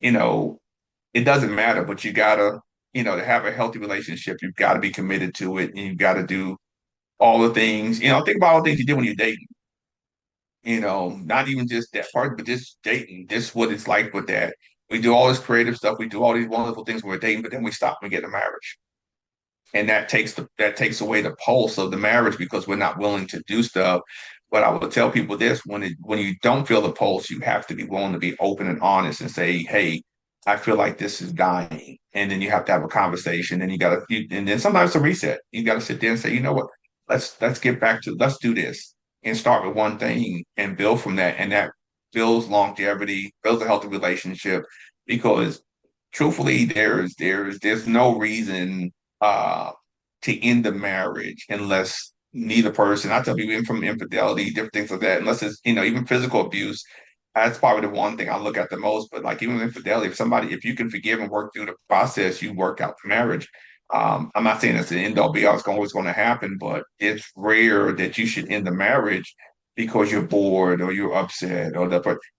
Speaker 2: You know, it doesn't matter, but you gotta to have a healthy relationship, you've got to be committed to it, and you've got to do all the things. Think about all the things you do when you're dating, not even just that part, but just dating, just what it's like with that. We do all this creative stuff, we do all these wonderful things when we're dating, but then we stop and get a marriage. And that takes away the pulse of the marriage because we're not willing to do stuff. But I will tell people this: when you don't feel the pulse, you have to be willing to be open and honest and say, "Hey, I feel like this is dying. And then you have to have a conversation and and then sometimes it's a reset. You got to sit there and say, you know what, let's get back to, let's do this and start with one thing and build from that. And that builds longevity, builds a healthy relationship because truthfully, there's no reason uh to end the marriage unless neither person, I tell people even from infidelity, different things like that, unless it's, even physical abuse, that's probably the one thing I look at the most. But like even infidelity, if you can forgive and work through the process, you work out the marriage. I'm not saying it's an end all be all, it's always going to happen, but it's rare that you should end the marriage because you're bored or you're upset or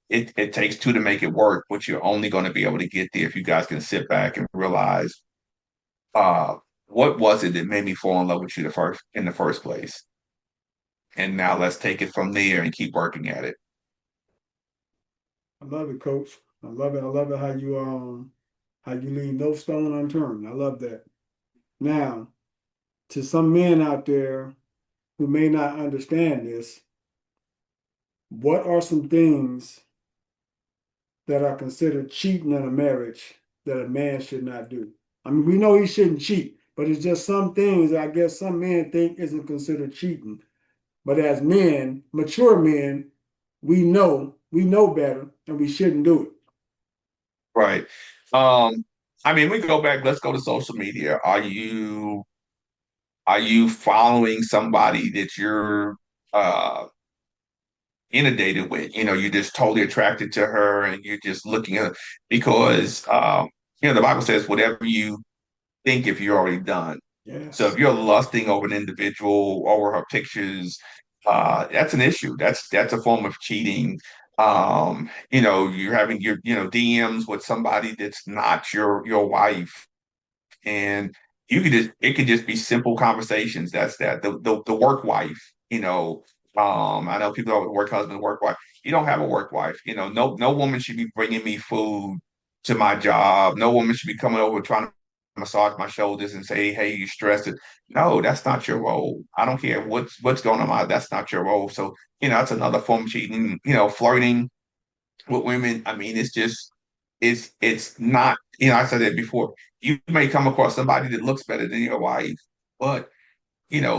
Speaker 2: it takes two to make it work, but you're only going to be able to get there if you guys can sit back and realize uh what was it that made me fall in love with you in the first place? And now let's take it from there and keep working at it.
Speaker 1: I love it, Coach. I love it. I love it how you leave no stone unturned. I love that. Now, to some men out there who may not understand this, what are some things that are considered cheating in a marriage that a man should not do? I mean, we know he shouldn't cheat, but it's just some things I guess some men think isn't considered cheating. But as men, mature men, we know better and we shouldn't do it.
Speaker 2: Right. Um, I mean, we go back, let's go to social media. Are you following somebody that you're uh inundated with? You're just totally attracted to her and you're just looking at because the Bible says whatever you think if you're already done. So if
Speaker 1: Yes.
Speaker 2: you're lusting over an individual over her pictures, that's an issue. That's a form of cheating. You're having your, DMs with somebody that's not your wife, and it could just be simple conversations. That's that. The work wife, I know people have work husband, work wife. You don't have a work wife. No woman should be bringing me food to my job. No woman should be coming over trying to massage my shoulders and say, "Hey, you stressed?" No, that's not your role. I don't care what's going on. That's not your role. So that's another form of cheating. Flirting with women. I mean, it's not. I said that before. You may come across somebody that looks better than your wife, but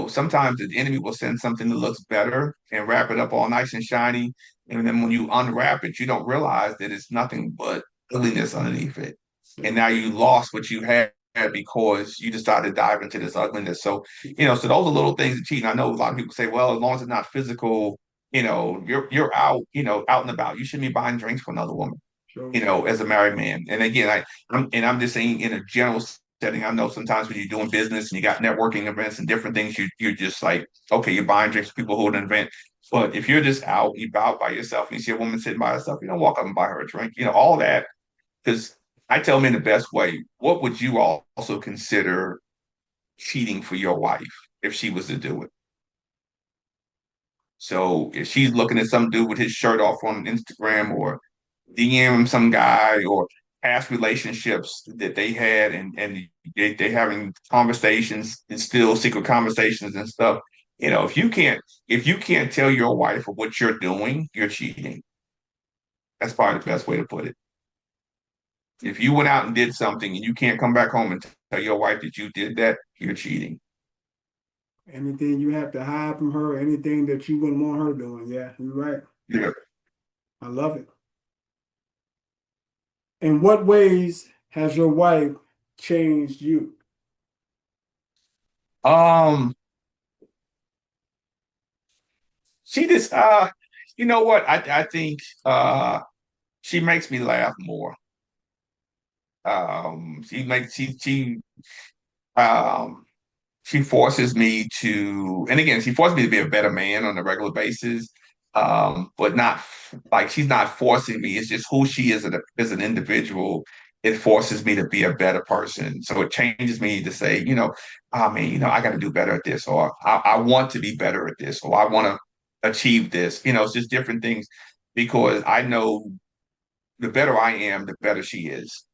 Speaker 2: sometimes the enemy will send something that looks better and wrap it up all nice and shiny. And then when you unwrap it, you don't realize that it's nothing but ugliness underneath it. And
Speaker 1: Yeah.
Speaker 2: now you lost what you had because you decided to dive into this ugliness. So those are little things that cheating. I know a lot of people say, well, as long as it's not physical, you're out, out and about. You shouldn't be buying drinks for another woman,
Speaker 1: Sure should.
Speaker 2: as a married man. And again, I'm just saying in a general setting. I know sometimes when you're doing business and you got networking events and different things, you're just like, okay, you're buying drinks for people who an event. But if you're just out, you out by yourself and you see a woman sitting by herself, you don't walk up and buy her a drink, all that. Because I tell men the best way, what would you also consider cheating for your wife if she was to do it? So if she's looking at some dude with his shirt off on Instagram or DM some guy or past relationships that they had and they having conversations and still secret conversations and stuff. If you can't tell your wife what you're doing, you're cheating. That's probably the best way to put it. If you went out and did something and you can't come back home and tell your wife that you did that, you're cheating.
Speaker 1: Anything you have to hide from her, anything that you wouldn't want her doing. Yeah, you're right.
Speaker 2: Yeah.
Speaker 1: I love it. In what ways has your wife changed you?
Speaker 2: Um, she just you know what? I think she makes me laugh more. Um she forces me to, and again, she forces me to be a better man on a regular basis. But not like she's not forcing me. It's just who she is as an individual. It forces me to be a better person. So it changes me to say, I mean, I got to do better at this, or I want to be better at this, or I want to achieve this. It's just different things because I know the better I am, the better she is.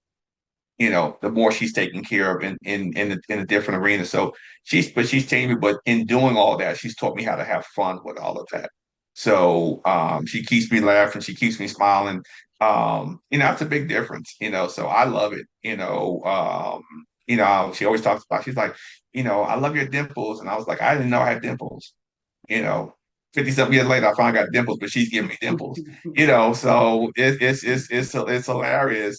Speaker 2: The more she's taken care of in a different arena. So she's changed me, but in doing all that, she's taught me how to have fun with all of that. So she keeps me laughing, she keeps me smiling. It's a big difference, so I love it. She always talks about, she's like, I love your dimples. And I was like, I didn't know I had dimples, you know. 50 something years later, I finally got dimples, but she's giving me dimples, so it's hilarious,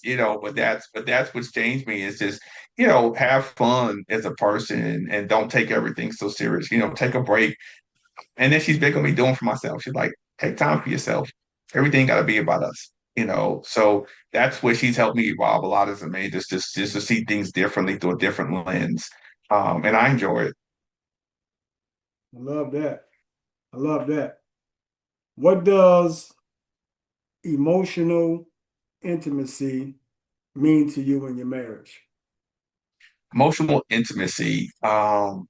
Speaker 2: but that's what's changed me is just, have fun as a person and don't take everything so serious, take a break. And then she's big on me doing for myself. She's like, take time for yourself. Everything got to be about us, So that's where she's helped me evolve a lot as a man, just to see things differently through a different lens. And I enjoy it.
Speaker 1: I love that. I love that. What does emotional intimacy mean to you in your marriage?
Speaker 2: Emotional intimacy. I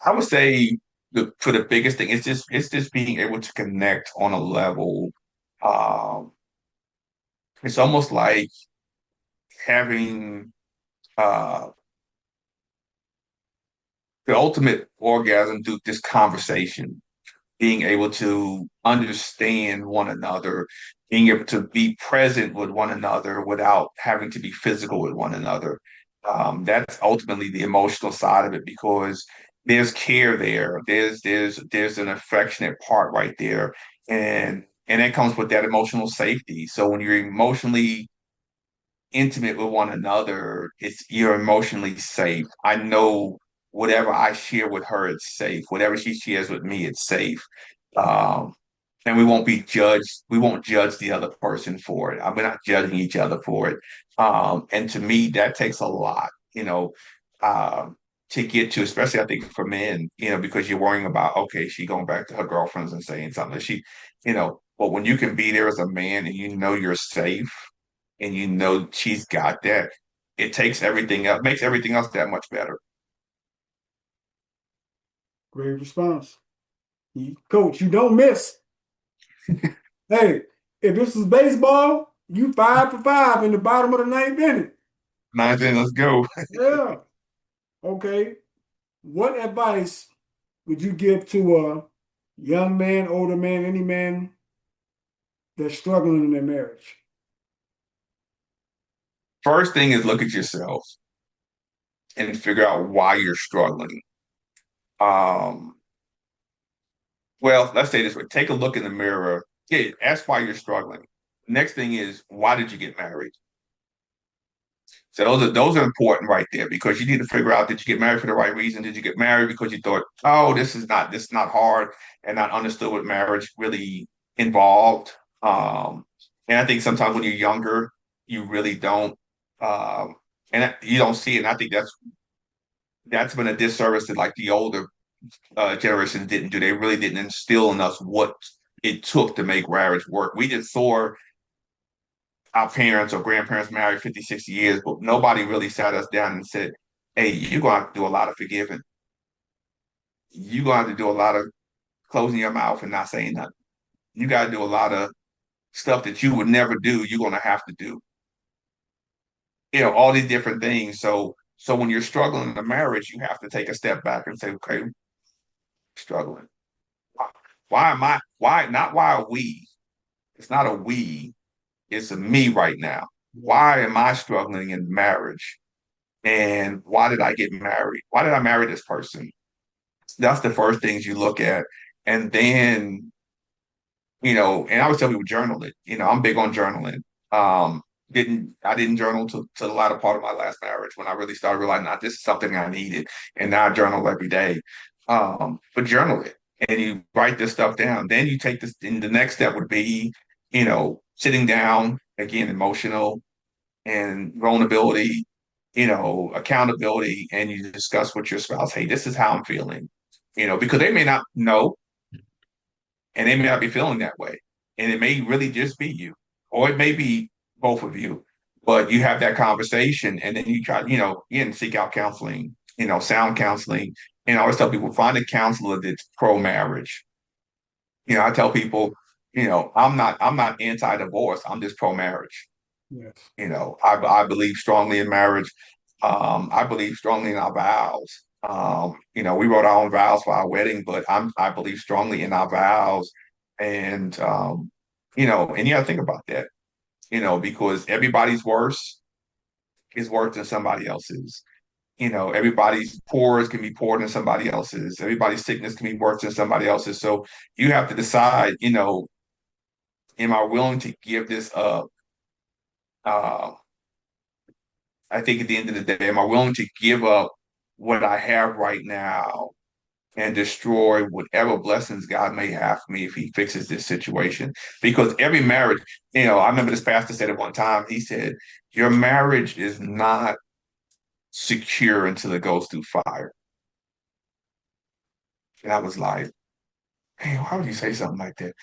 Speaker 2: would say for the biggest thing, it's just being able to connect on a level. Um, it's almost like having uh, the ultimate orgasm through this conversation, being able to understand one another, being able to be present with one another without having to be physical with one another. That's ultimately the emotional side of it because there's care there. There's an affectionate part right there. And that comes with that emotional safety. So when you're emotionally intimate with one another, you're emotionally safe. I know whatever I share with her, it's safe. Whatever she shares with me, it's safe. Um, and we won't be judged. We won't judge the other person for it. We're not judging each other for it. And to me, that takes a lot, um, to get to, especially I think for men, because you're worrying about, okay, she going back to her girlfriends and saying something that but when you can be there as a man and you're safe and she's got that, it takes everything else, makes everything else that much better.
Speaker 1: Great response. Coach, you don't miss. Hey, if this is baseball, you 5 for 5 in the bottom of the ninth inning.
Speaker 2: Nine, let's go.
Speaker 1: Yeah. Okay. What advice would you give to a young man, older man, any man that's struggling in their marriage?
Speaker 2: First thing is look at yourself and figure out why you're struggling. Um, well, let's say this way. Take a look in the mirror. Yeah, ask why you're struggling. Next thing is, why did you get married? So those are important right there because you need to figure out, did you get married for the right reason? Did you get married because you thought, oh, this is not hard and not understood what marriage really involved? And I think sometimes when you're younger, you really don't, um, and you don't see it. And I think that's been a disservice that like the older generations didn't do. They really didn't instill in us what it took to make marriage work. We just saw our parents or grandparents married 50, 60 years, but nobody really sat us down and said, hey, you're going to have to do a lot of forgiving. You're going to have to do a lot of closing your mouth and not saying nothing. You got to do a lot of stuff that you would never do. You're going to have to do, all these different things. So when you're struggling in a marriage, you have to take a step back and say, okay, I'm struggling. Why am I? Why are we? It's not a we, it's a me right now.
Speaker 1: Yes.
Speaker 2: Why am I struggling in marriage? And why did I get married? Why did I marry this person? That's the first things you look at. And then, and I always tell people journal it. I'm big on journaling. Um, I didn't journal to the latter part of my last marriage when I really started realizing that this is something I needed. And now I journal every day. But journal it and you write this stuff down. Then you take this, and the next step would be, sitting down, again, emotional and vulnerability, accountability, and you discuss with your spouse, hey, this is how I'm feeling, because they may not know and they may not be feeling that way. And it may really just be you, or it may be both of you, but you have that conversation and then you try, again, seek out counseling, sound counseling. And I always tell people, find a counselor that's pro marriage. I tell people, I'm not anti-divorce. I'm just pro marriage.
Speaker 1: Yes.
Speaker 2: I believe strongly in marriage. I believe strongly in our vows. We wrote our own vows for our wedding, but I believe strongly in our vows. And and you gotta think about that, because everybody's worst is worse than somebody else's. Everybody's pores can be poorer than somebody else's. Everybody's sickness can be worse than somebody else's. So you have to decide, am I willing to give this up? Uh, I think at the end of the day, am I willing to give up what I have right now and destroy whatever blessings God may have for me if He fixes this situation? Because every marriage, I remember this pastor said at one time, he said, your marriage is not secure until it goes through fire. And I was like, hey, why would you say something like that?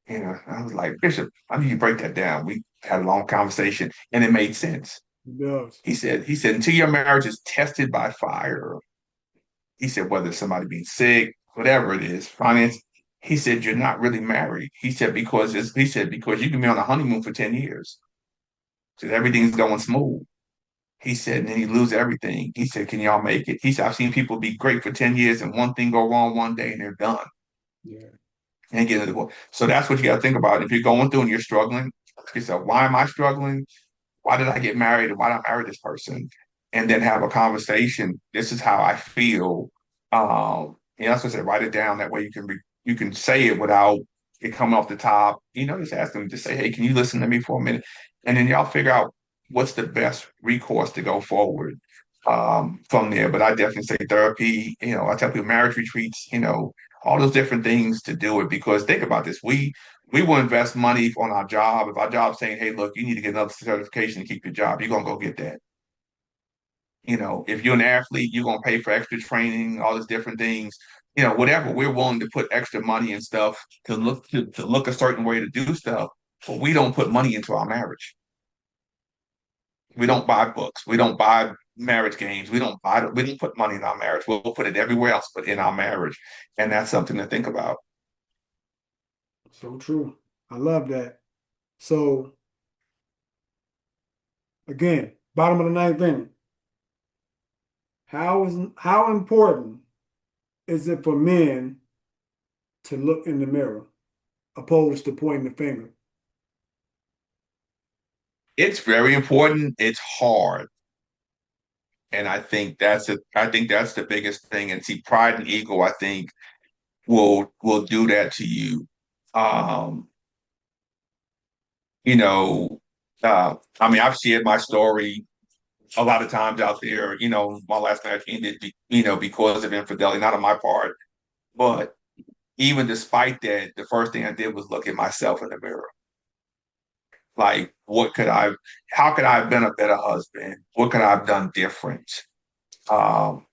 Speaker 2: I was like, Bishop, I need you to break that down. We had a long conversation and it made sense.
Speaker 1: It does.
Speaker 2: He said, until your marriage is tested by fire, he said, whether it's somebody being sick, whatever it is, finance, he said, you're not really married. He said, because you can be on a honeymoon for 10 years. He said, everything's going smooth. He said, and then you lose everything. He said, can y'all make it? He said, I've seen people be great for 10 years and one thing go wrong one day and they're done
Speaker 1: Yeah.
Speaker 2: and get into the book. So that's what you got to think about. If you're going through and you're struggling, ask yourself, why am I struggling? Why did I get married? And why did I marry this person? And then have a conversation. This is how I feel. That's what I said. Write it down. That way you can say it without it coming off the top. Just ask them. Just say, "Hey, can you listen to me for a minute?" And then y'all figure out what's the best recourse to go forward from there. But I definitely say therapy. I tell people marriage retreats. All those different things to do it, because think about this. We will invest money on our job. If our job's saying, hey, look, you need to get another certification to keep your job, you're going to go get that. If you're an athlete, you're going to pay for extra training, all these different things, whatever. We're willing to put extra money and stuff to look a certain way to do stuff, but we don't put money into our marriage. We don't buy books. We don't buy marriage games. We don't put money in our marriage. We'll put it everywhere else, but in our marriage. And that's something to think about.
Speaker 1: So true. I love that. So again, bottom of the ninth inning. How important is it for men to look in the mirror opposed to pointing the finger?
Speaker 2: It's very important. It's hard. And I think that's the biggest thing. And see, pride and ego, I think, will do that to you. Um, you know, I mean, I've shared my story a lot of times out there. My last marriage ended, because of infidelity, not on my part. But even despite that, the first thing I did was look at myself in the mirror. Like, how could I have been a better husband? What could I have done different? Um,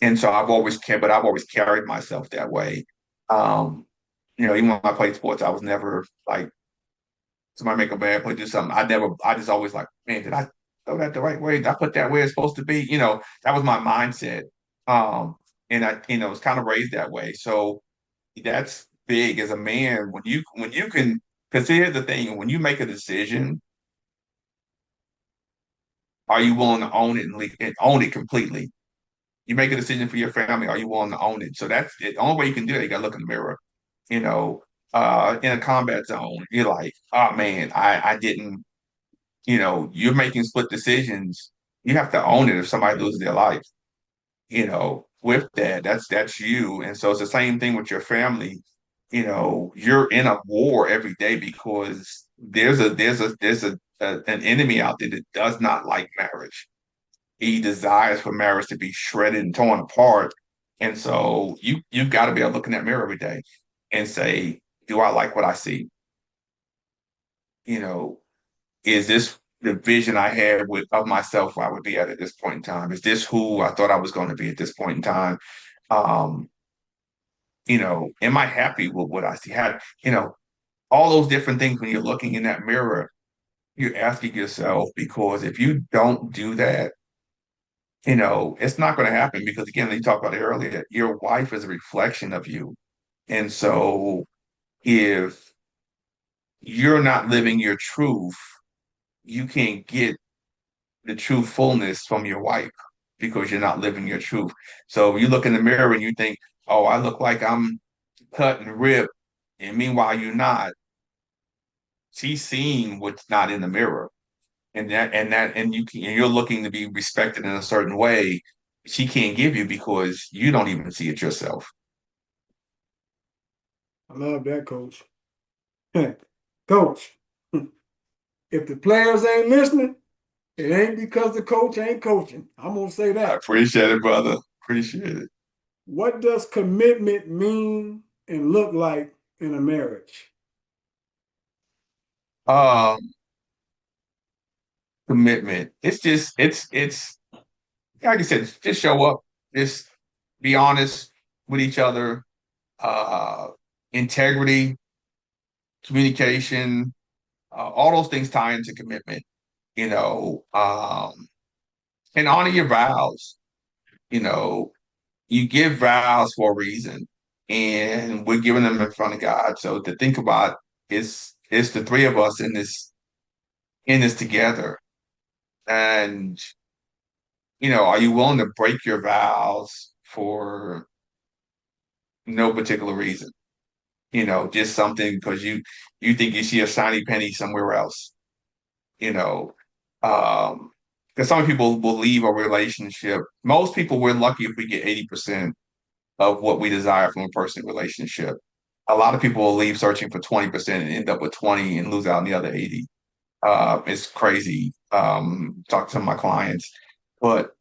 Speaker 2: And so I've always carried myself that way. Um, even when I played sports, I was never like somebody make a bad play, do something. I just always like, man, did I throw that the right way? Did I put that where it's supposed to be? That was my mindset. Um, and I was kind of raised that way. So that's big as a man when you can, because here's the thing, when you make a decision, are you willing to own it and own it completely? You make a decision for your family, are you willing to own it? So that's the only way you can do it. You gotta look in the mirror, you know, in a combat zone. You're like, oh man, I didn't, you're making split decisions. You have to own it if somebody loses their life, with that. That's you. And so it's the same thing with your family. You're in a war every day because there's an enemy out there that does not like marriage. He desires for marriage to be shredded and torn apart. And so you've got to be able to look in that mirror every day and say, do I like what I see? You know, is this the vision I had of myself where I would be at this point in time? Is this who I thought I was going to be at this point in time? Um, am I happy with what I see? All those different things when you're looking in that mirror, you're asking yourself, because if you don't do that, it's not going to happen, because again, you talked about it earlier, your wife is a reflection of you. And so if you're not living your truth, you can't get the true fullness from your wife. because you're not living your truth. So you look in the mirror and you think, oh, I look like I'm cut and ripped. And meanwhile, you're not. She's seeing what's not in the mirror. And you're looking to be respected in a certain way she can't give you because you don't even see it yourself.
Speaker 1: I love that, coach. Coach, if the players ain't listening, it ain't because the coach ain't coaching. I'm gonna say
Speaker 2: I
Speaker 1: that.
Speaker 2: appreciate it, brother. Appreciate it.
Speaker 1: What does commitment mean and look like in a marriage?
Speaker 2: Um, Commitment. It's like I said, just show up, just be honest with each other, uh, integrity, communication, all those things tie into commitment, you know, and honor your vows. You know, you give vows for a reason, and we're giving them in front of God. So to think about it's the three of us in this together. And, are you willing to break your vows for no particular reason? Just something because you think you see a shiny penny somewhere else, you know. Because some people will leave a relationship. Most people, we're lucky if we get 80% of what we desire from a personal relationship. A lot of people will leave searching for 20% and end up with 20 and lose out on the other 80. It's crazy. Talk to my clients, but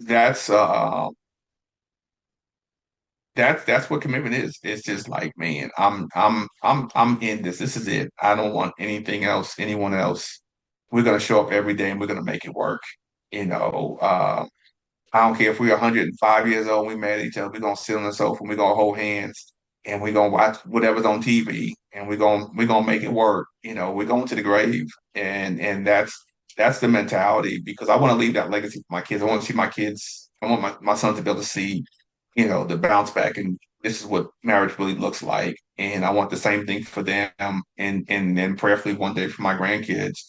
Speaker 2: that's that's what commitment is. It's just like, man, I'm in this. This is it. I don't want anything else, anyone else. We're gonna show up every day and we're gonna make it work. You know, I don't care if we're 105 years old, we mad at each other. We're gonna sit on the sofa and we're gonna hold hands and we're gonna watch whatever's on TV and we're gonna make it work. We're going to the grave. And that's the mentality because I want to leave that legacy for my kids. I want to see my kids, I want my son to be able to see, the bounce back and this is what marriage really looks like. And I want the same thing for them and then prayerfully one day for my grandkids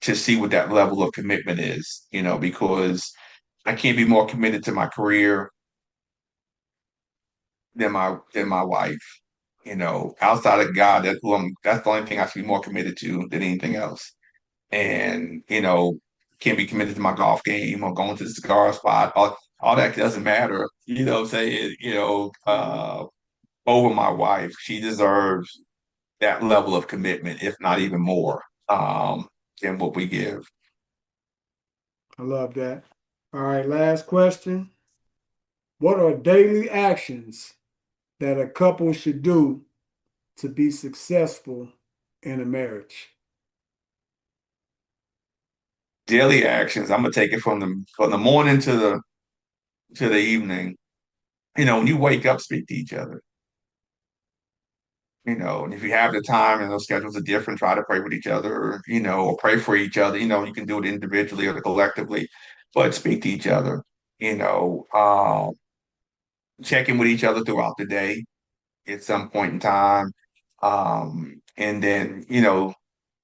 Speaker 2: to see what that level of commitment is, because I can't be more committed to my career than my wife. Outside of God, that's the only thing I should be more committed to than anything else. And, can't be committed to my golf game or going to the cigar spot. All that doesn't matter. You know what I'm saying?
Speaker 1: Mhm.
Speaker 2: Over my wife. She deserves that level of commitment, if not even more, than what we give.
Speaker 1: I love that. All right, last question. What are daily actions that a couple should do to be successful in a marriage?
Speaker 2: Daily actions. I'm gonna take it from the morning to the evening. When you wake up, speak to each other. And if you have the time and those schedules are different, try to pray with each other, or pray for each other. You can do it individually or collectively, but speak to each other. You know, um, Check in with each other throughout the day at some point in time. And then,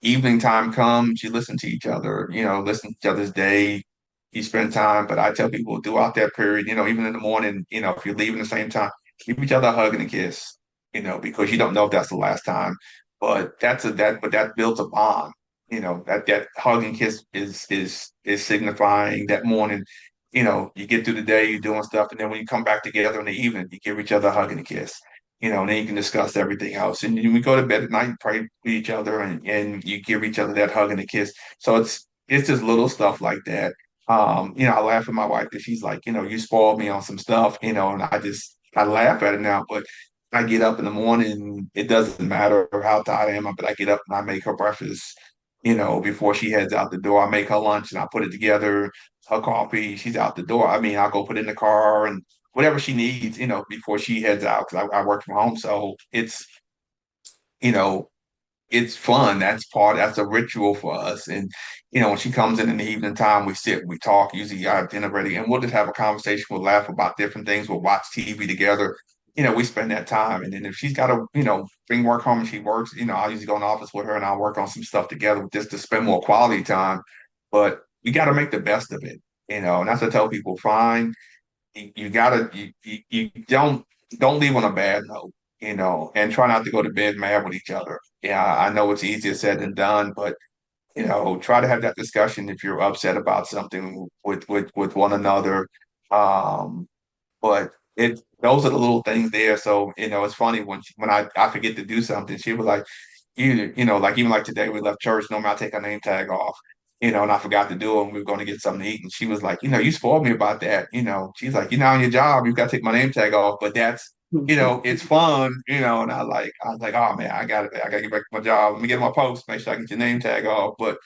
Speaker 2: evening time comes, you listen to each other, listen to each other's day, you spend time. But I tell people throughout that period, even in the morning, if you're leaving the same time, give each other a hug and a kiss, because you don't know if that's the last time. But that builds a bond. That hug and kiss is signifying that morning. You get through the day, you're doing stuff, and then when you come back together in the evening, you give each other a hug and a kiss. And then you can discuss everything else. And then we go to bed at night, pray with each other, and you give each other that hug and a kiss. So it's just little stuff like that. I laugh at my wife because she's like, you spoiled me on some stuff, and I laugh at it now, but I get up in the morning, it doesn't matter how tired I am, but I get up and I make her breakfast, before she heads out the door. I make her lunch and I put it together, her coffee, she's out the door. I mean, I'll go put it in the car and whatever she needs, before she heads out because I work from home. So you know, it's fun. That's a ritual for us. And, when she comes in the evening time, we sit, we talk, usually I have dinner ready, and we'll just have a conversation. We'll laugh about different things. We'll watch TV together. We spend that time. And then if she's got to, bring work home and she works, I'll usually go in the office with her and I'll work on some stuff together just to spend more quality time. But we got to make the best of it. And that's what I tell people, fine, you gotta you don't leave on a bad note, and try not to go to bed mad with each other. Yeah, I know it's easier said than done, but try to have that discussion if you're upset about something with one another. Um, but it those are the little things there. So, it's funny when I forget to do something, she was like, like even like today we left church, normally I take her name tag off, and I forgot to do it and we were going to get something to eat. And she was like, you spoiled me about that. She's like, on your job, you got to take my name tag off, but that's it's fun, and I was like, oh man, I gotta get back to my job. Let me get my post, make sure I get your name tag off. But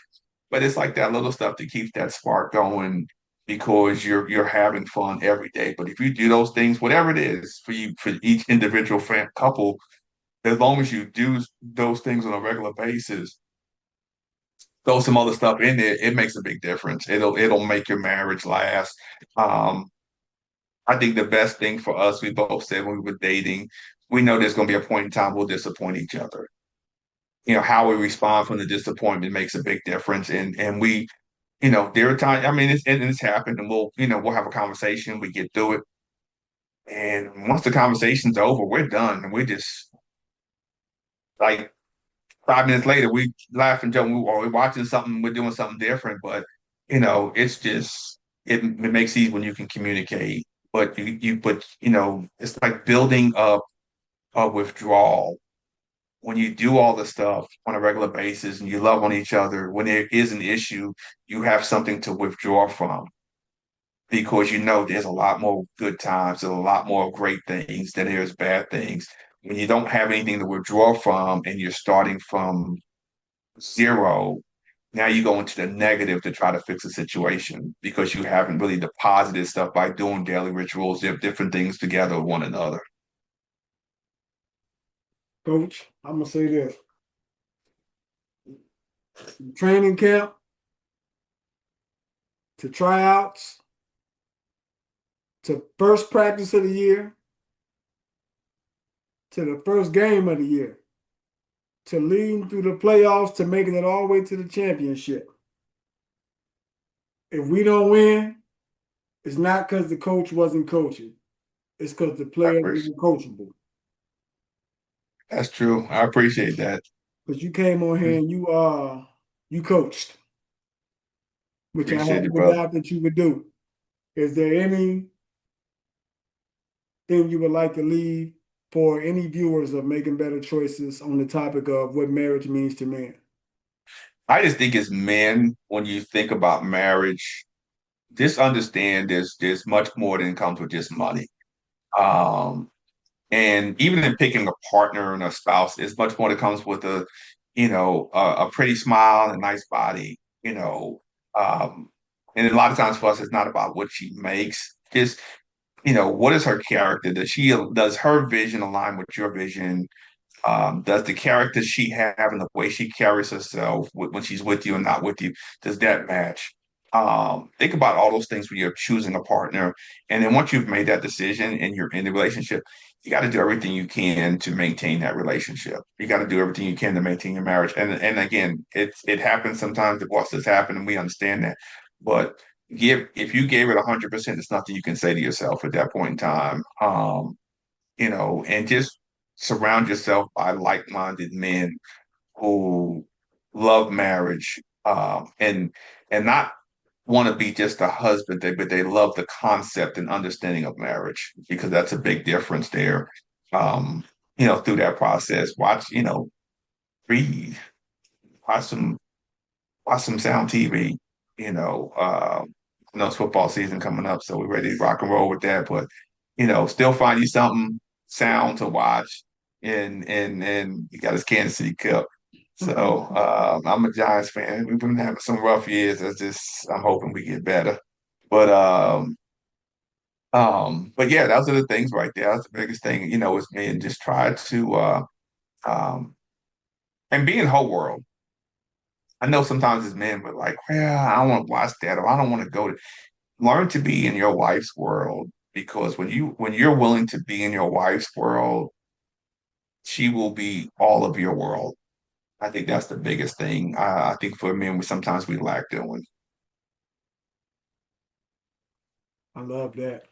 Speaker 2: it's like that little stuff that keeps that spark going because you're having fun every day. But if you do those things, whatever it is for you, for each individual couple, as long as you do those things on a regular basis, throw some other stuff in there, it makes a big difference. It'll make your marriage last. Um, I think the best thing for us, we both said when we were dating, we know there's going to be a point in time we'll disappoint each other. How we respond from the disappointment makes a big difference. And we there are times, I mean, it's happened, and we'll have a conversation, we get through it. And once the conversation's over, we're done. And we're just like 5 minutes later, we laugh and joke, or we're watching something, we're doing something different. But, it's just, it makes easy when you can communicate. But it's like building up a withdrawal. When you do all the stuff on a regular basis and you love on each other, when there is an issue, you have something to withdraw from because there's a lot more good times, there's a lot more great things than there's bad things. When you don't have anything to withdraw from and you're starting from zero, now you go into the negative to try to fix a situation because you haven't really deposited stuff by doing daily rituals, different things together with one another.
Speaker 1: Coach, I'm gonna say this: training camp to tryouts to first practice of the year to the first game of the year to leading through the playoffs to making it all the way to the championship. If we don't win, it's not because the coach wasn't coaching. It's because the
Speaker 2: I
Speaker 1: players
Speaker 2: appreciate
Speaker 1: weren't coachable.
Speaker 2: That's true. I appreciate that.
Speaker 1: Because you came on here and you coached, which I
Speaker 2: Appreciate
Speaker 1: have
Speaker 2: it,
Speaker 1: no
Speaker 2: brother.
Speaker 1: doubt that you would do. Is there anything you would like to leave for any viewers of making better choices on the topic of what marriage means to men?
Speaker 2: I just think as men, when you think about marriage, just understand there's much more than comes with just money. Um, and even in picking a partner and a spouse, there's much more that comes with a pretty smile and a nice body, um, and a lot of times for us, it's not about what she makes. Just, what is her character? Does her vision align with your vision? Does the character she have and the way she carries herself when she's with you and not with you, does that match? Think about all those things when you're choosing a partner. And then once you've made that decision and you're in the relationship, you got to do everything you can to maintain that relationship. You got to do everything you can to maintain your marriage. And again, it happens sometimes, divorces happen, and we understand that. But if you gave it 100%, there's nothing you can say to yourself at that point in time. And just surround yourself by like-minded men who love marriage, and not want to be just a husband, but they love the concept and understanding of marriage because that's a big difference there. Um, through that process, read, watch some watch some sound TV. I know it's football season coming up, so we're ready to rock and roll with that. But still find you something sound to watch, and you got his Kansas City Cup. So I'm a Giants fan. We've been having some rough years. I'm hoping we get better. But but yeah, those are the things right there. That's the biggest thing, is me and just try to um and be in whole world. I know sometimes as men we're like, well, I don't want to watch that, or I don't want to go to learn to be in your wife's world because when you're willing to be in your wife's world, she will be all of your world. I think that's the biggest thing. I think for men, sometimes we lack doing.
Speaker 1: I love that.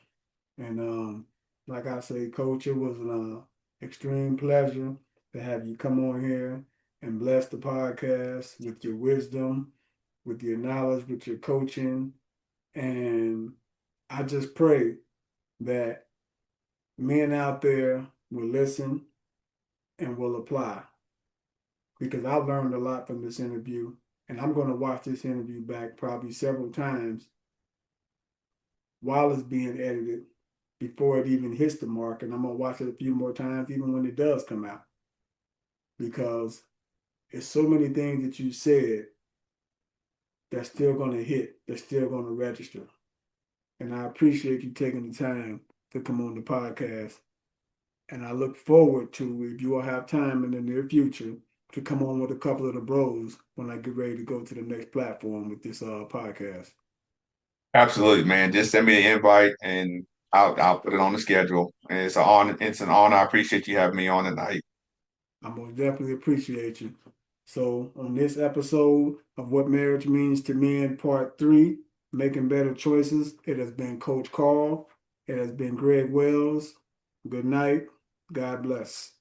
Speaker 1: And like I say, Coach, it was an extreme pleasure to have you come on here and bless the podcast with your wisdom, with your knowledge, with your coaching. And I just pray that men out there will listen and will apply because I learned a lot from this interview. And I'm going to watch this interview back probably several times while it's being edited before it even hits the mark. And I'm going to watch it a few more times, even when it does come out, because it's so many things that you said that's still going to hit, that's still going to register. And I appreciate you taking the time to come on the podcast. And I look forward to, if you will have time in the near future, to come on with a couple of the bros when I get ready to go to the next platform with this podcast.
Speaker 2: Absolutely, man. Just send me an invite and I'll put it on the schedule. And it's an honor. It's an honor. I appreciate you having me on tonight.
Speaker 1: I most definitely appreciate you. So, on this episode of What Marriage Means to Men, Part 3, Making Better Choices, it has been Coach Carl. It has been Greg Wells. Good night. God bless.